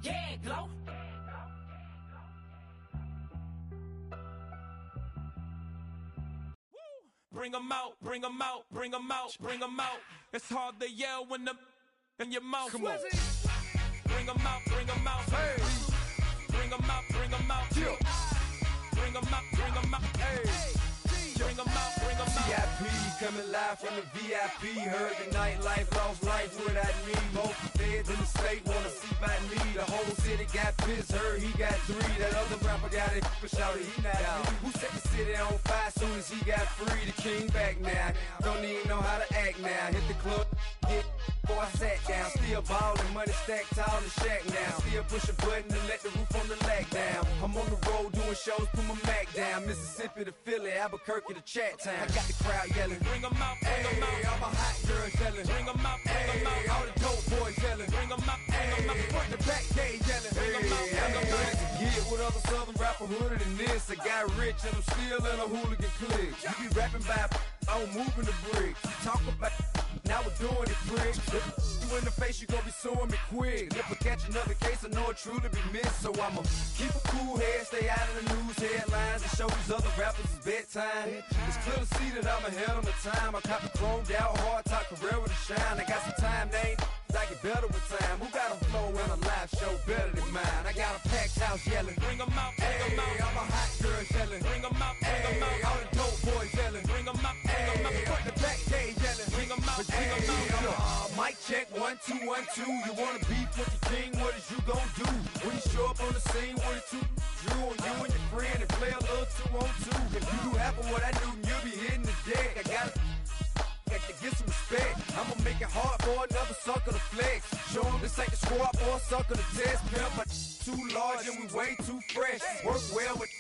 Yeah, glow. Bring 'em out, bring 'em out, bring 'em out, bring 'em out. It's hard to yell when the in your mouth. Come on. Bring 'em out, bring 'em out. Hey. Bring 'em out, bring 'em out. Yeah. Bring 'em out, bring 'em out. Hey. Bring 'em out, bring 'em out. VIP coming live from the VIP. Heard the nightlife, lost life without me. Both feds in the state wanna see by me. The whole city got pissed, heard he got 3. That other rapper got it, but shouted he not out. Who set the city on fire soon as he got free? The king back now, don't even know how to act now. Hit the club, get before I sat down. Still ballin', money stacked tall in the shack now. Still push a button and let the roof on the lag down. I'm on the road doing shows, put my Mac down. Mississippi to Philly, Albuquerque to Chat Town. I got the crowd yelling. Bring 'em out, bring 'em out. All my hot girls yelling. Bring 'em out, bring 'em out. All the dope boys yelling. Bring 'em out, bring 'em out. Front the back gate yelling. Bring 'em out, bring 'em out. To get with other southern rapper hooded than this. I got rich and I'm still in a hooligan clique. You be rapping by I'm moving the bricks. You talk about now we're doing it quick. If you in the face, you gon' be suing me quick. If I catch another case, I know it truly be missed. So I'ma keep a cool head, stay out of the news headlines, and show these other rappers it's bedtime. It's clear to see that I'm ahead of my time. I caught the chromed out, hard top career with a shine. I got some time, they ain't I get better with time. Who got a flow in a live show better than mine? I got a packed house yelling. Bring 'em out, bring 'em out. All my hot girls yelling. Bring 'em out, bring 'em out. All the dope boys yelling. Bring 'em out, bring 'em out. Front the back gate yelling. Bring 'em out, bring 'em out. Mic check 1 2 1 2. You wanna beef with the king? What is you gon' do when you show up on the scene with a 2 Drew on you and your friend and play a little 2 on 2? If you do half of what I do, you'll be hitting the deck. I gotta to get some respect. I'ma make it hard for another sucker to flex. Show him this ain't the squad or a sucker to test. Pimp, but too large and we way too fresh. Work well with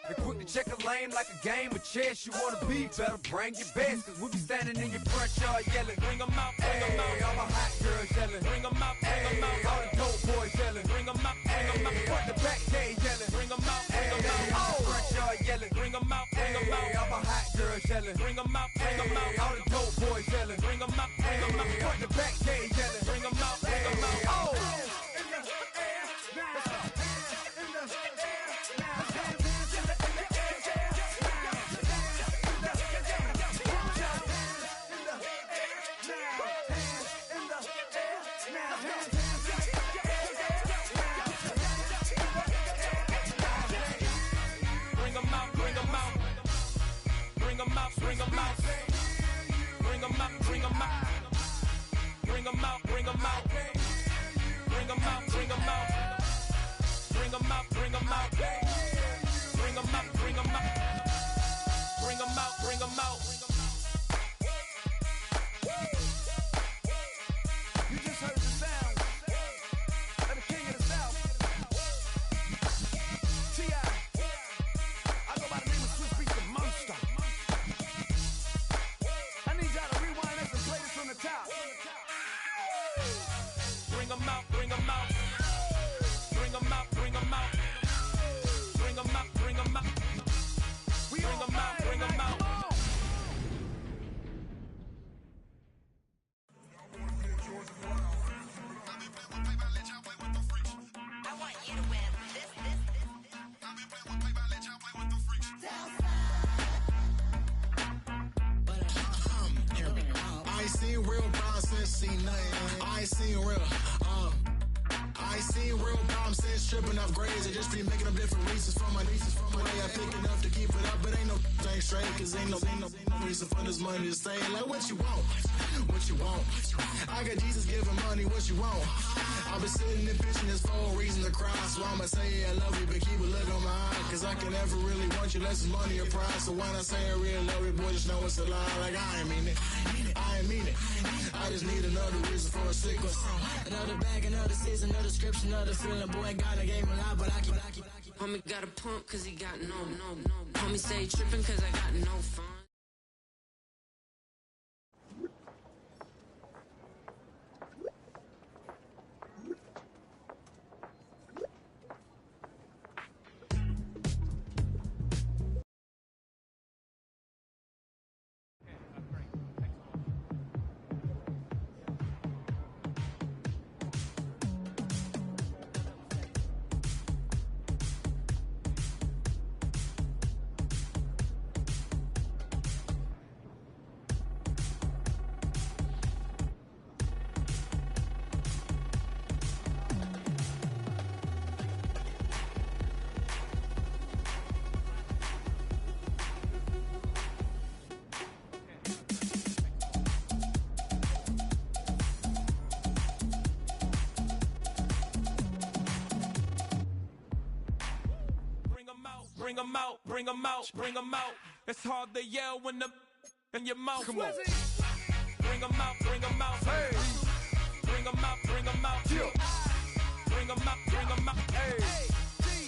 and quick to check a lane like a game of chess. You wanna be better, bring your best. Cause we be standing in your front yard yelling. Bring 'em out, bring 'em out. All my hot girls yelling. Bring 'em out, bring 'em out. All the dope boys yelling. Bring 'em out, bring 'em out. Front the back gate yelling. Bring 'em out, bring 'em out. All the front yard yelling. Bring 'em out, bring 'em out. All my hot girls yelling. Bring 'em out, bring 'em out. All the dope boys yelling. Bring 'em out, bring 'em out. Front the back gate yelling. Bring 'em out, bring 'em out. Oh! Bring 'em out, bring 'em out. Bring 'em out, bring 'em out. Bring 'em out, bring 'em out. Bring 'em out, bring 'em out. Bring 'em out, bring 'em out. Bring 'em out, bring 'em out. Bring 'em out, bring 'em out. Bring 'em out, bring 'em out. You just heard the sound of the king of the South. T.I. I go by the name of Swiss Beats the Monster. I need y'all to rewind this and play this from the top. Bring 'em out, bring 'em out. Bring 'em out, bring 'em out. Bring 'em out, bring 'em out. We Bring 'em out, bring 'em out. I ain't seen real problems since see nothing. I ain't seen real, I ain't seen real problems since tripping off grades. I just be making up different reasons for my way. I pick it up to keep it up, but ain't no thing straight. Cause ain't no reason for this money to stay. Like what you want, what you want. I got Jesus giving money, what you want. I've been sitting and pitching this for a reason to cry. So I'ma say I love you, but keep a look on my eye. Cause I can never really want you unless it's money or pride. So when I say I really love you, boy, just know it's a lie. Like I ain't mean it, I ain't mean it. I just need another reason for a sickle. Another bag, another season, another description, another feeling. Boy, God, I gave him a lot, but I keep. Homie got a pump cause he got no. Homie stay tripping cause I got no fun. bring 'em out, bring 'em out, bring 'em out. It's hard to yell when the in your mouth. Come on. Bring 'em out, bring 'em out. Hey. Bring 'em out, bring 'em out. Yeah. Bring 'em out, bring 'em out. Hey.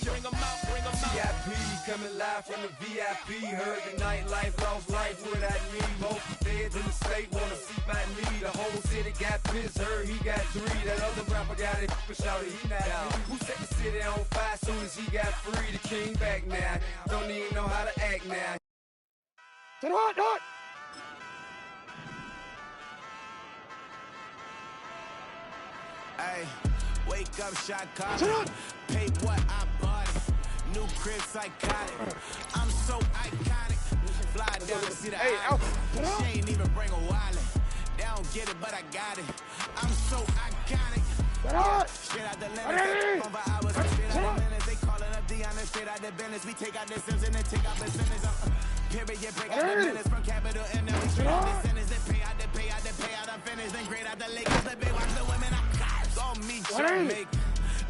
Bring 'em out, bring 'em out. VIP coming live from the VIP. Heard the nightlife, lost life without me. Most feds in the state wanna see my me. The whole city got pissed, heard he got 3. That other rapper got it, but shouted he not out. Who set the city on fire soon as he got free? The king back now, don't even know how to act now. Get hot, hot. Hey, wake up, shot caller. Pay what I bought it. New crib psychotic. I'm so iconic. Fly down to see the island. She ain't even bring a wallet. They don't get it, but I got it. I'm so iconic. Straight out the limit. Over hours, straight out the minutes. They calling up Deanna, straight out the business. We take out the Sims and then take out the sentence. Period, break out the minutes from capital and then we straight out the sentence. They pay out the payout, I'm finished. Then grade out the Lakers. The big watch the women, I'm gon' meet your make.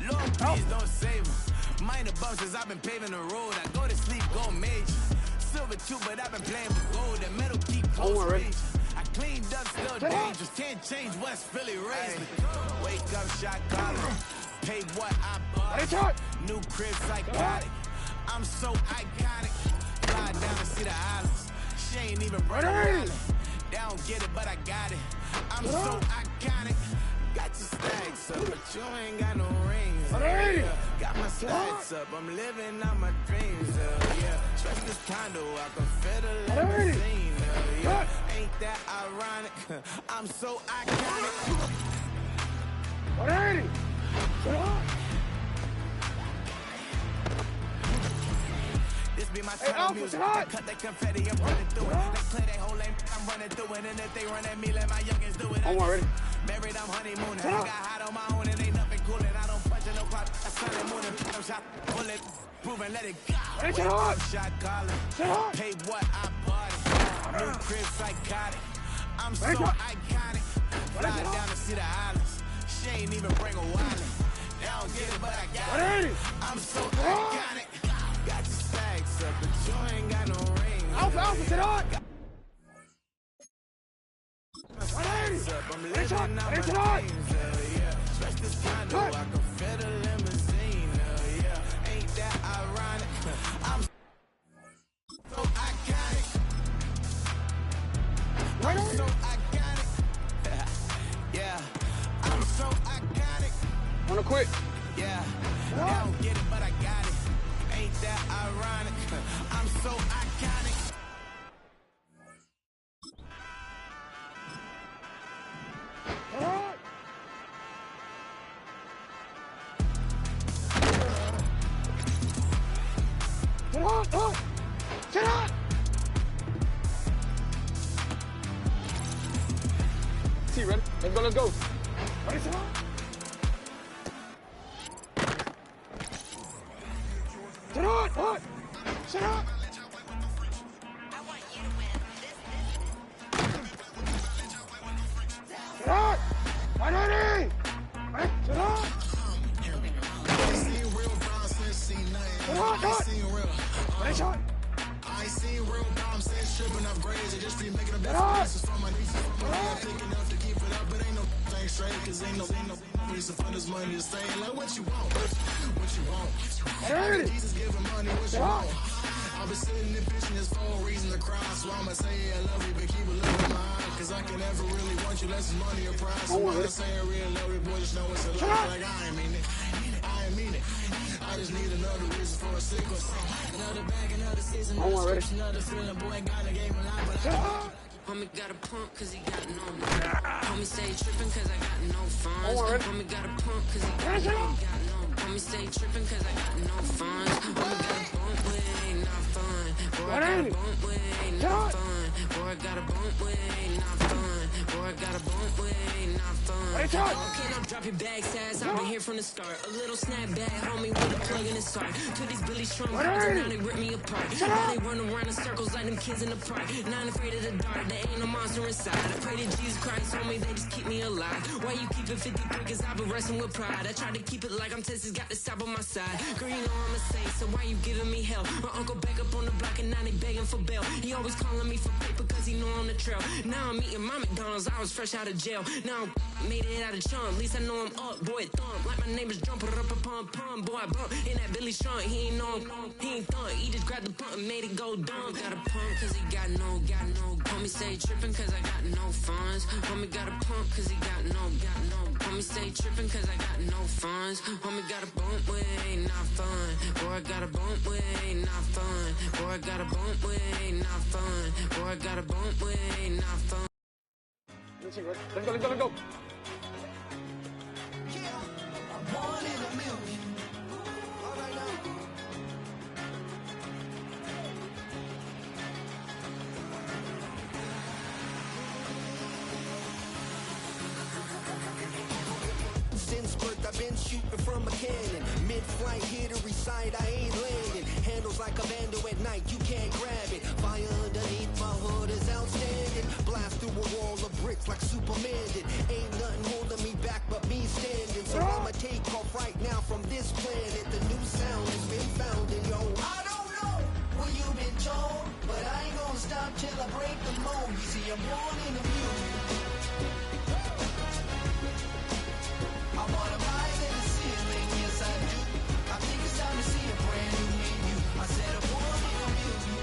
Lord, please don't save them. Minor bumps as I've been paving the road. I go to sleep, go major. Silver too, but I've been playing with gold. The metal keep close range. I cleaned up, still dangerous. Can't change West Philly raised me. Wake up, shot caller. Pay what I bought. New crib psychotic. I'm so iconic. Fly down to see the islands. She ain't even bring a wallet. They don't get it, but I got it. I'm so iconic. Got your stacks up, but you ain't got no rings. Yeah. Got my stacks up, I'm living out my dreams. Yeah. Trust this condo, I can fit a limousine. Yeah. Ain't that ironic? I'm so iconic. This be my time of music. Cut that confetti, I'm running through it. They play that whole lane, I'm running through it. And if they run at me, let my youngins do it. I'm already married, I'm honeymooning. I got hot on my own and ain't nothing coolin'. I don't punch in no clock, I sunny mooning. I'm shot, bullet, prove and let it go. Wake up, shot calling. Pay what I bought it. New crib psychotic. I'm so iconic. Fly down to see the islands. She ain't even bring a wallet. They don't get it, but I got it. I'm so iconic. Got your stacks up, but you ain't got no ring. Alpha, get on! Stacks up, I'm living out my dreams, yeah. Stretch this condo, I can fit a limousine, yeah. Ain't that ironic? I'm so iconic. I'm so iconic. Yeah, I'm so iconic. Wanna quit? Yeah, I don't get it, but I got it. Ain't that ironic? I'm so iconic. Get on! See, ready? Let's go, let's go. Ready, sit on? Sit on! What? Sit on! Sit on! Why not he? Right? Sit on! I seen real problems since seen nothing. I seen real. I seen real problems since tripping up grades. They just be making them differences for my nieces. I'm thinking enough to keep it up, but ain't no thing straight. Cause ain't no reason for this money to stay. Like what you want? What you want? Jesus giving money, what you want? I've been sitting there bitching this for a reason to cry. So I'ma say I love you, but keep a look in my eye. Cause I can never really want you unless it's money or prize. So when I say I really love you, boy, just know it's a lie. Like I ain't mean it. I ain't mean it. I just need another reason for a sickle. Another bag, another season, another script, another feeling. Boy, got a game alive, but I Homie got a pump cause he got no money. Homie stay trippin' cause I got no funds. Homie got a pump cause he got no. Homie stay trippin' cause I got no funds. Homie got a bump with ain't not fun. Boy, I got a bump with ain't not fun. Boy, I got a bump with ain't not fun. Boy, I got a bump with ain't not fun. Okay, now drop your bag, sass. I've been here from the start. A little snapback, homie, with a plug in his heart. To these Billy Strong guys, and now they rip me apart. Now they run around in circles like them kids in the park. Now I'm afraid of the dark, there ain't no monster inside. I pray to Jesus Christ, homie, they just keep me alive. Why you keep it 53? Cause I've been wrestling with pride. I try to keep it like I'm Texas, got the stop on my side. Girl, you know I'm a saint, so why you giving me hell? My uncle back up on the block and now they begging for bail. He always calling me for paper cause he know I'm the trail. Now I'm eating my McDonald's, I was fresh out of jail. Now I made it out of chunk, at least I know I'm up, boy, thump. Like my neighbors jump, put up a pump, pump, boy, I bump. In that Billy Strong, he ain't know he ain't thump. He just grabbed the pump and made it go dumb. Got a pump cause he got no. Homie stay tripping cause I got no funds. Homie got a pump cause he got no. Homie stay tripping cause I got no funds. Homie got a bump with ain't not fun. Boy, I got a bump with ain't not fun. Boy, I got a bump with ain't not fun. Boy, I got a bump with ain't not fun. Let's go. Yeah, one in a million. All right now. Since birth, I've been shooting from a cannon. Mid-flight, here to recite, I ain't landing. Handles like a vandal at night, you can't grab it. Fire underneath my hood is outstanding. Blast through a wall of bricks like Superman did. Ain't nothing holding me back but me standing. So I'ma take off right now from this planet. The new sound has been found in yo. I don't know what you've been told, but I ain't gonna stop till I break the mold. You see, I'm born in a million. I wanna rise in the ceiling, yes I do. I think it's time to see a brand new menu. I said I'm born in a million.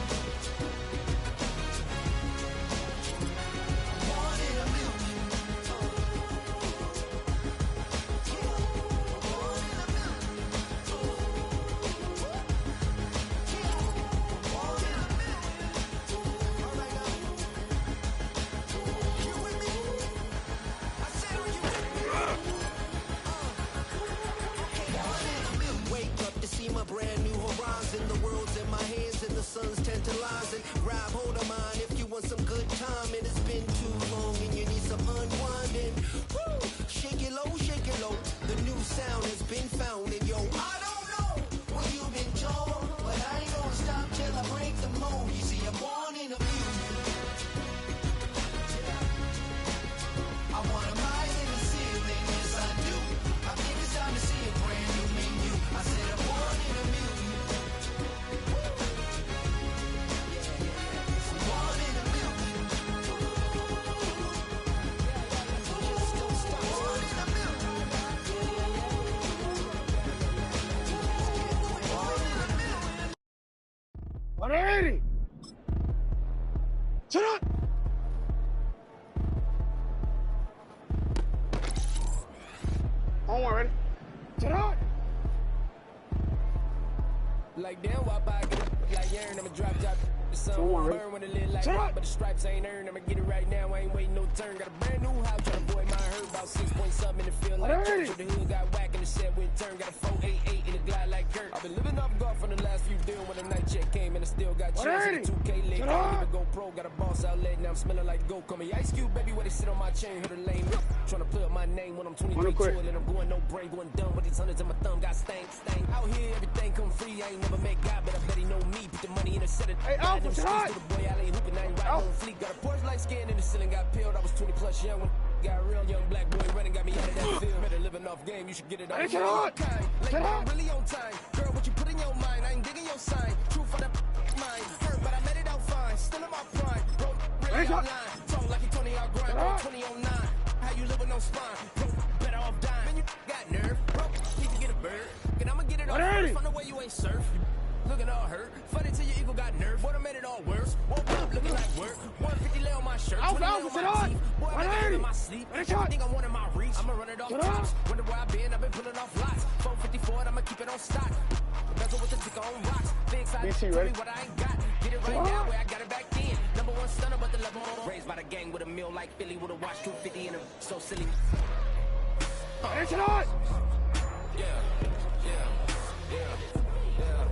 Born in a million. Born in a million. Born in a million. All right now. You with me? I said, are you with me? Wake up to see my brand new horizon. The world's in my hands and the sun's tantalizing. Grab hold of mine if you want some good time. And it's been too long and you need some unwinding. Woo! Shake it low, shake it low. The new sound has been found and yo, I don't know what you've been told, but I ain't gonna stop till I break the mold. You see, I'm born in a million. I wanna rise in the ceiling, yes I do. I think it's time to see a brand new menu. I said I'm born in a million. I'm born in a million. Just don't stop. Born in a million. Born in a million. 180. Shut up. Don't worry. Shut up. Like damn, why I get it? Like Aaron, I'ma drop the sun won't burn when it lit like rock, but the stripes ain't earned. I'ma get it right now, I ain't waiting no turn. Got a brand new house, tryna avoid mine. Heard about 6 point something in the field like church. The hood got whack in the shed when turn. Got a 488 in the glide like Kurt. I've been living off golf from the last few deals when the night check came and I still got chills in the 2K leg. I don't even go pro, got a boss outlet, now I'm smelling like goat. Call me Ice Cube, baby, where they sit on my chain, heard a lame up. Tryna play up my name when I'm 23 to it, and I'm going no brain, going dumb with these hundreds in my thumb, got stank. Out here, everything come free, I ain't never met God, but I bet he know me. Put the money in a set of them streets to the boy, I ain't hooping, I ain't riding on fleek. Got a Porsche light skin in the ceiling, got peeled, I was 20 plus young when got a real young black boy running, got me out of that field. Better living off game, you should get it on your kind. Like I'm really on time. Girl, what you put in your mind, I ain't digging your sign. True for that mind. Hurt, but I made it out fine. Still in my prime. Bro, really online. Talk like you 20 out grind, bro, 20 on 9. How you live with no spine? Bro, better off dying. Man, you got nerve. Bro, need to get a bird. And I'ma get it off first. Find a way you ain't surf. Looking all hurt. Funny till your ego got nerve. Boy, I made it all worse. Woke up looking like work. 150 lay on my shirt. 20 lay on my teeth. Boy, I made it in my sleep. Everything I want in my reach. I'ma run it off tops. Wonder where I've been pulling off lots. 454, I'ma keep it on stock. Bezel with the ticker on rocks. Big side, tell me what I ain't got. Get it right now where I got it back then. Number one stunner, but the level more. Raised by the gang with a meal like Philly with a watch 250 and a so silly. It's not. Yeah, yeah, yeah, yeah.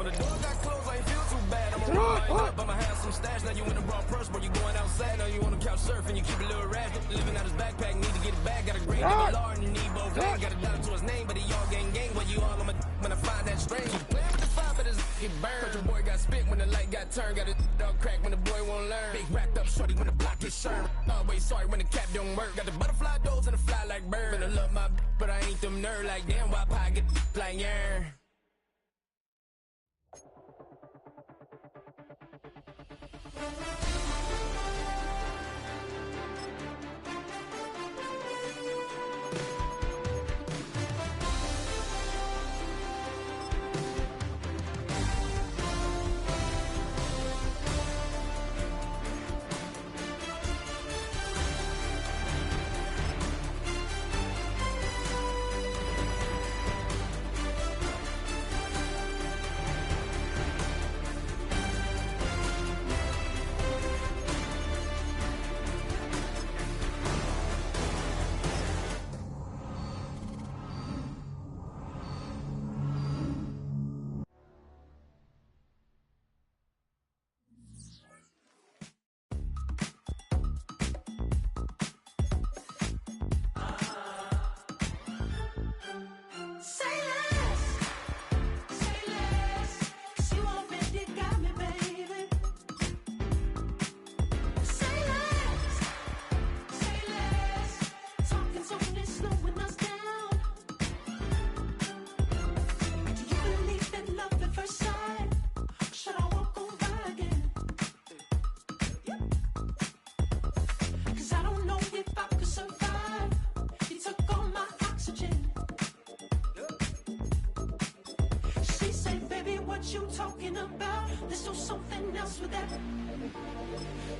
When the door got closed, I ain't feel too bad. I'ma roll up, I'ma have some stash. Now you in the wrong purse, but you going outside. Now you on the couch surfing, you keep a little rat. Living out his backpack, need to get it back. Got a great nigga Lord and need both gang. Got a dollar to his name, but he all gang. Well, you all on my when I find that strange. You playing with the fire, but his get burned. But your boy got spit when the light got turned. Got a dog crack when the boy won't learn. Big wrapped up shorty when the block gets shurned. Always sorry when the cap don't work. Got the butterfly doors and the fly like bird. And I love my but I ain't them nerd like damn. Why pie get like yeah.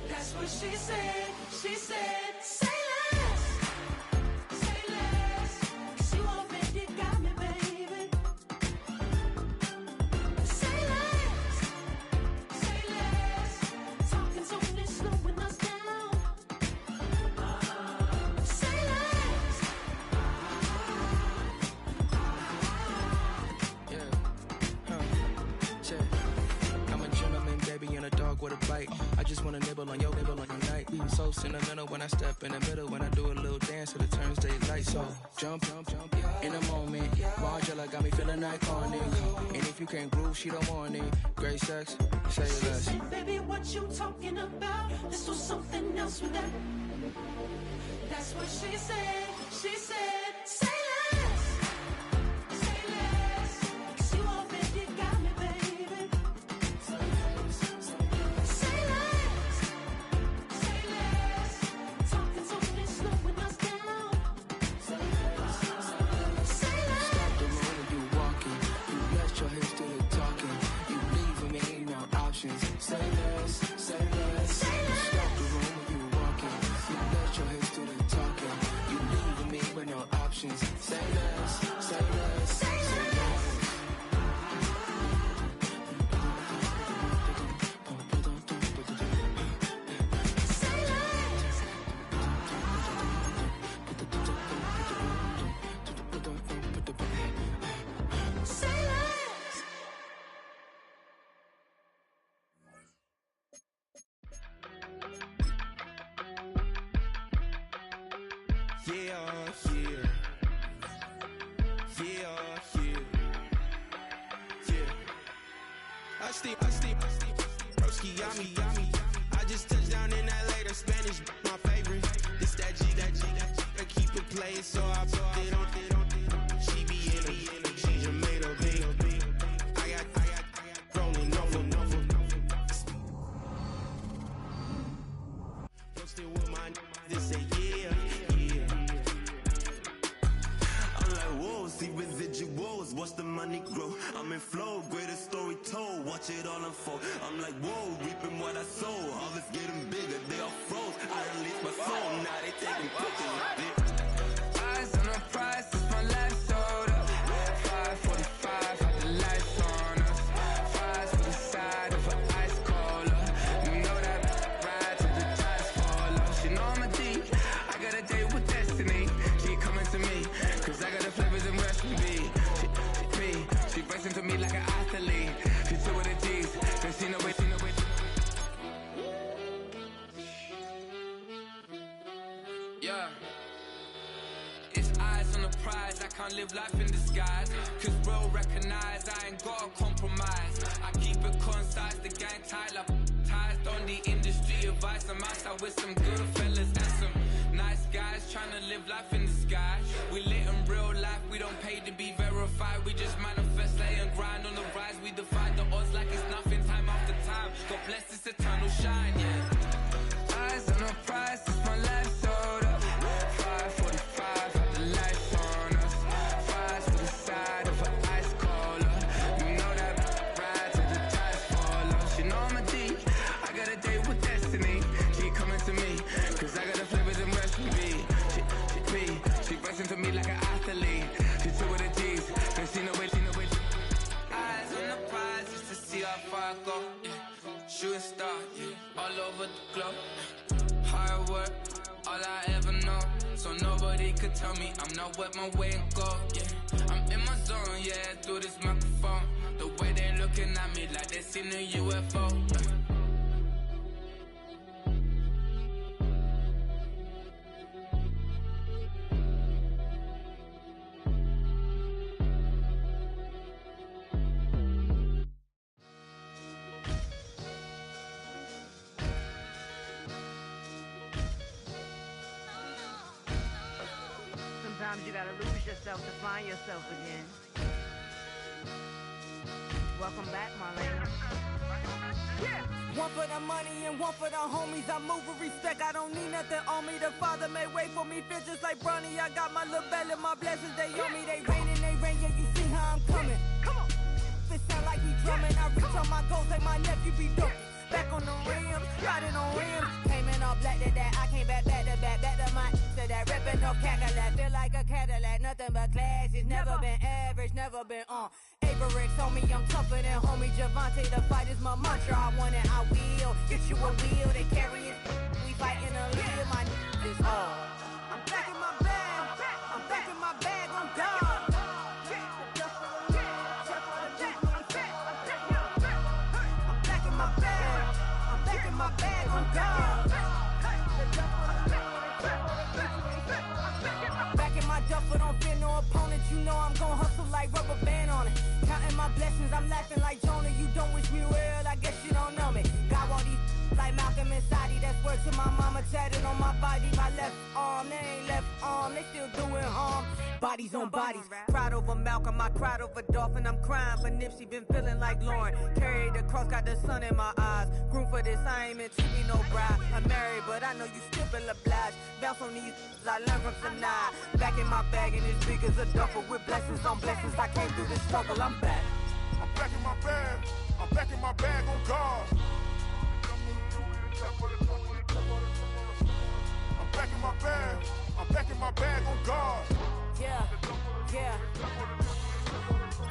That's what she said. She said, say less. Say less. 'Cause you already got me, baby. Say less. Say less. Talking so fast, slowing us down. Say less. I'm a gentleman, baby, and a dog with a bite. I just wanna nibble on your night. So sentimental when I step in the middle. When I do a little dance, it turns daylight. So jump, in a moment. Margella got me feeling iconic. And if you can't groove, she don't want it. Great sex, say less. Say, baby, what you talking about? Let's do something else with that. That's what she said. She said, say less. Say less. 'Cause you already got me, baby. Say less. Say less. Talking so fast, slowing us down. Say less. Say less. Stop the road when you walking. You left your hips to the talking. You leaving me no options. Say less, say less. Say less. Stop the road when you walking. You left your hips to the talking. You leaving me with no options. Say less, say less, say less. Say less. I steam, broski, yummy. I just touched down in LA, the Spanish, my favorite. This that G, I keep it playing, so I put it on. She be in it, she just made a beat. I got rolling over. Posted with my this say yeah. I'm like, whoa, see residuals, watch the money grow. I'm in flow, greatest story told, watch it all unfold. I'm like, whoa, reaping what I sow. Harvest getting bigger, they all froze. I released my soul, now they taking pictures of it. Eyes on the prize, it's my last soda. 5:45, had the lights on us. Fries for the side of an ice cola. You know that ride till the tires fall off. She know I'm a D, I got a date with destiny. She coming to me, 'cause I got the flavors and recipe. She breaks into me like an athlete. She live life in disguise. Cause real recognize I ain't gotta compromise. I keep it concise, the gang tied up. Ties on the industry advice. I'm outside with some good fellas and some nice guys trying to live life in disguise. We lit in real life, we don't pay to be verified. We just manifest, lay and grind on the rise. We defy the odds like it's nothing, time after time. God bless this eternal shine, yeah. Eyes on the prize, it's my life sold up. 5:45, got the lights on us. Fries for the side of an ice cola. You know that ride till the tires fall off. You know I'm a D, I got a date with destiny. She coming to me, cause I got the flavors and recipe. She bustin' to me like an athlete. She two with the G's, and she know it. Eyes on the prize just to see how far I go, yeah. Shooting star, yeah, all over the globe. Hard work, all I ever know. So nobody could tell me I'm not wet my way and go, yeah. I'm in my zone, yeah, through this microphone. The way they looking at me like they seen a UFO, yeah. Sometimes you gotta lose yourself to find yourself again. Welcome back, Marlena. Yeah. One for the money and one for the homies. I move with respect, I don't need nothing on me. The Father may wait for me, feel just like Bronny. I got my little belly, my blessings, they on me. They rain and they rain, yeah, you see how I'm coming. Come on. It sound like we drumming. I reach on my goals like my nephew be dope. Back on the rims, riding on rims. Came in all black to that, I came back to back to my to that ripping off Cadillac. Feel like a Cadillac, nothing but class. It's never been average, never been on. Averix on me, I'm tougher than homie Javante. The fight is my mantra, I want it, I will. Get you a wheel, they carry it. We fighting a little, my is all. I'm back in my bag, I'm back in my bag, I'm gone. My bag on God. Back in my duffel, don't fear no opponent. You know I'm gon' hustle like rubber band on it. Counting my blessings, I'm laughing like Jonah. You don't wish me well, I guess you don't know me. Got all these like Malcolm and Sadie. That's word to my mama, tatted on my body. My left arm, they ain't left arm, they still doing harm. Bodies on bodies, cried over Malcolm, I cried over Dolphin. I'm crying for Nipsey, been feeling like Lauren. Carried the cross, got the sun in my eyes. Groom for this, I ain't meant to be no bride. I'm married, but I know you still feel obliged. Bounce on these, I learned from tonight. Back in my bag, and it's big as a duffel with blessings on blessings. I came through the struggle, I'm back. I'm back in my bag, I'm back in my bag on God. I'm back in my bag, I'm back in my bag on God. Yeah, yeah.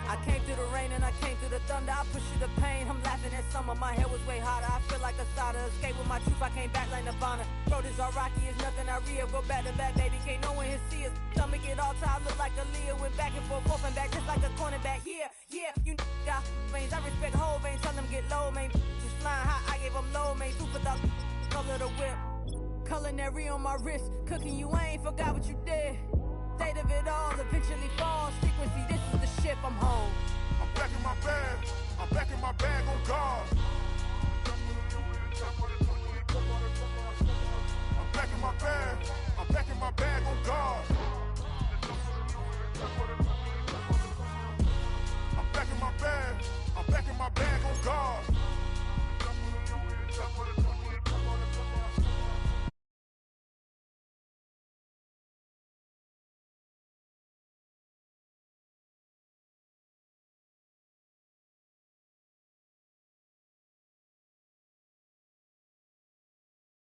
I came through the rain and I came through the thunder. I pushed through the pain, I'm laughing at summer. My hair was way hotter, I feel like a starter. Escape with my truth, I came back like Nirvana. Throat is all rocky, it's nothing I real. Go back to back, baby, can't no one here see us. Stomach get all tired, look like a Leah. Went back and forth and back just like a cornerback. Yeah, yeah, you got veins, I respect whole veins. Tell them get low, man. Just flying high, I gave them low, man. Super the color the whip. Culinary on my wrist, cooking you, I ain't forgot what you did. State of it all, eventually falls. Frequency, this is the ship, I'm home. I'm back in my bag, I'm back in my bag on God. I'm back in my bag, I'm back in my bag on God.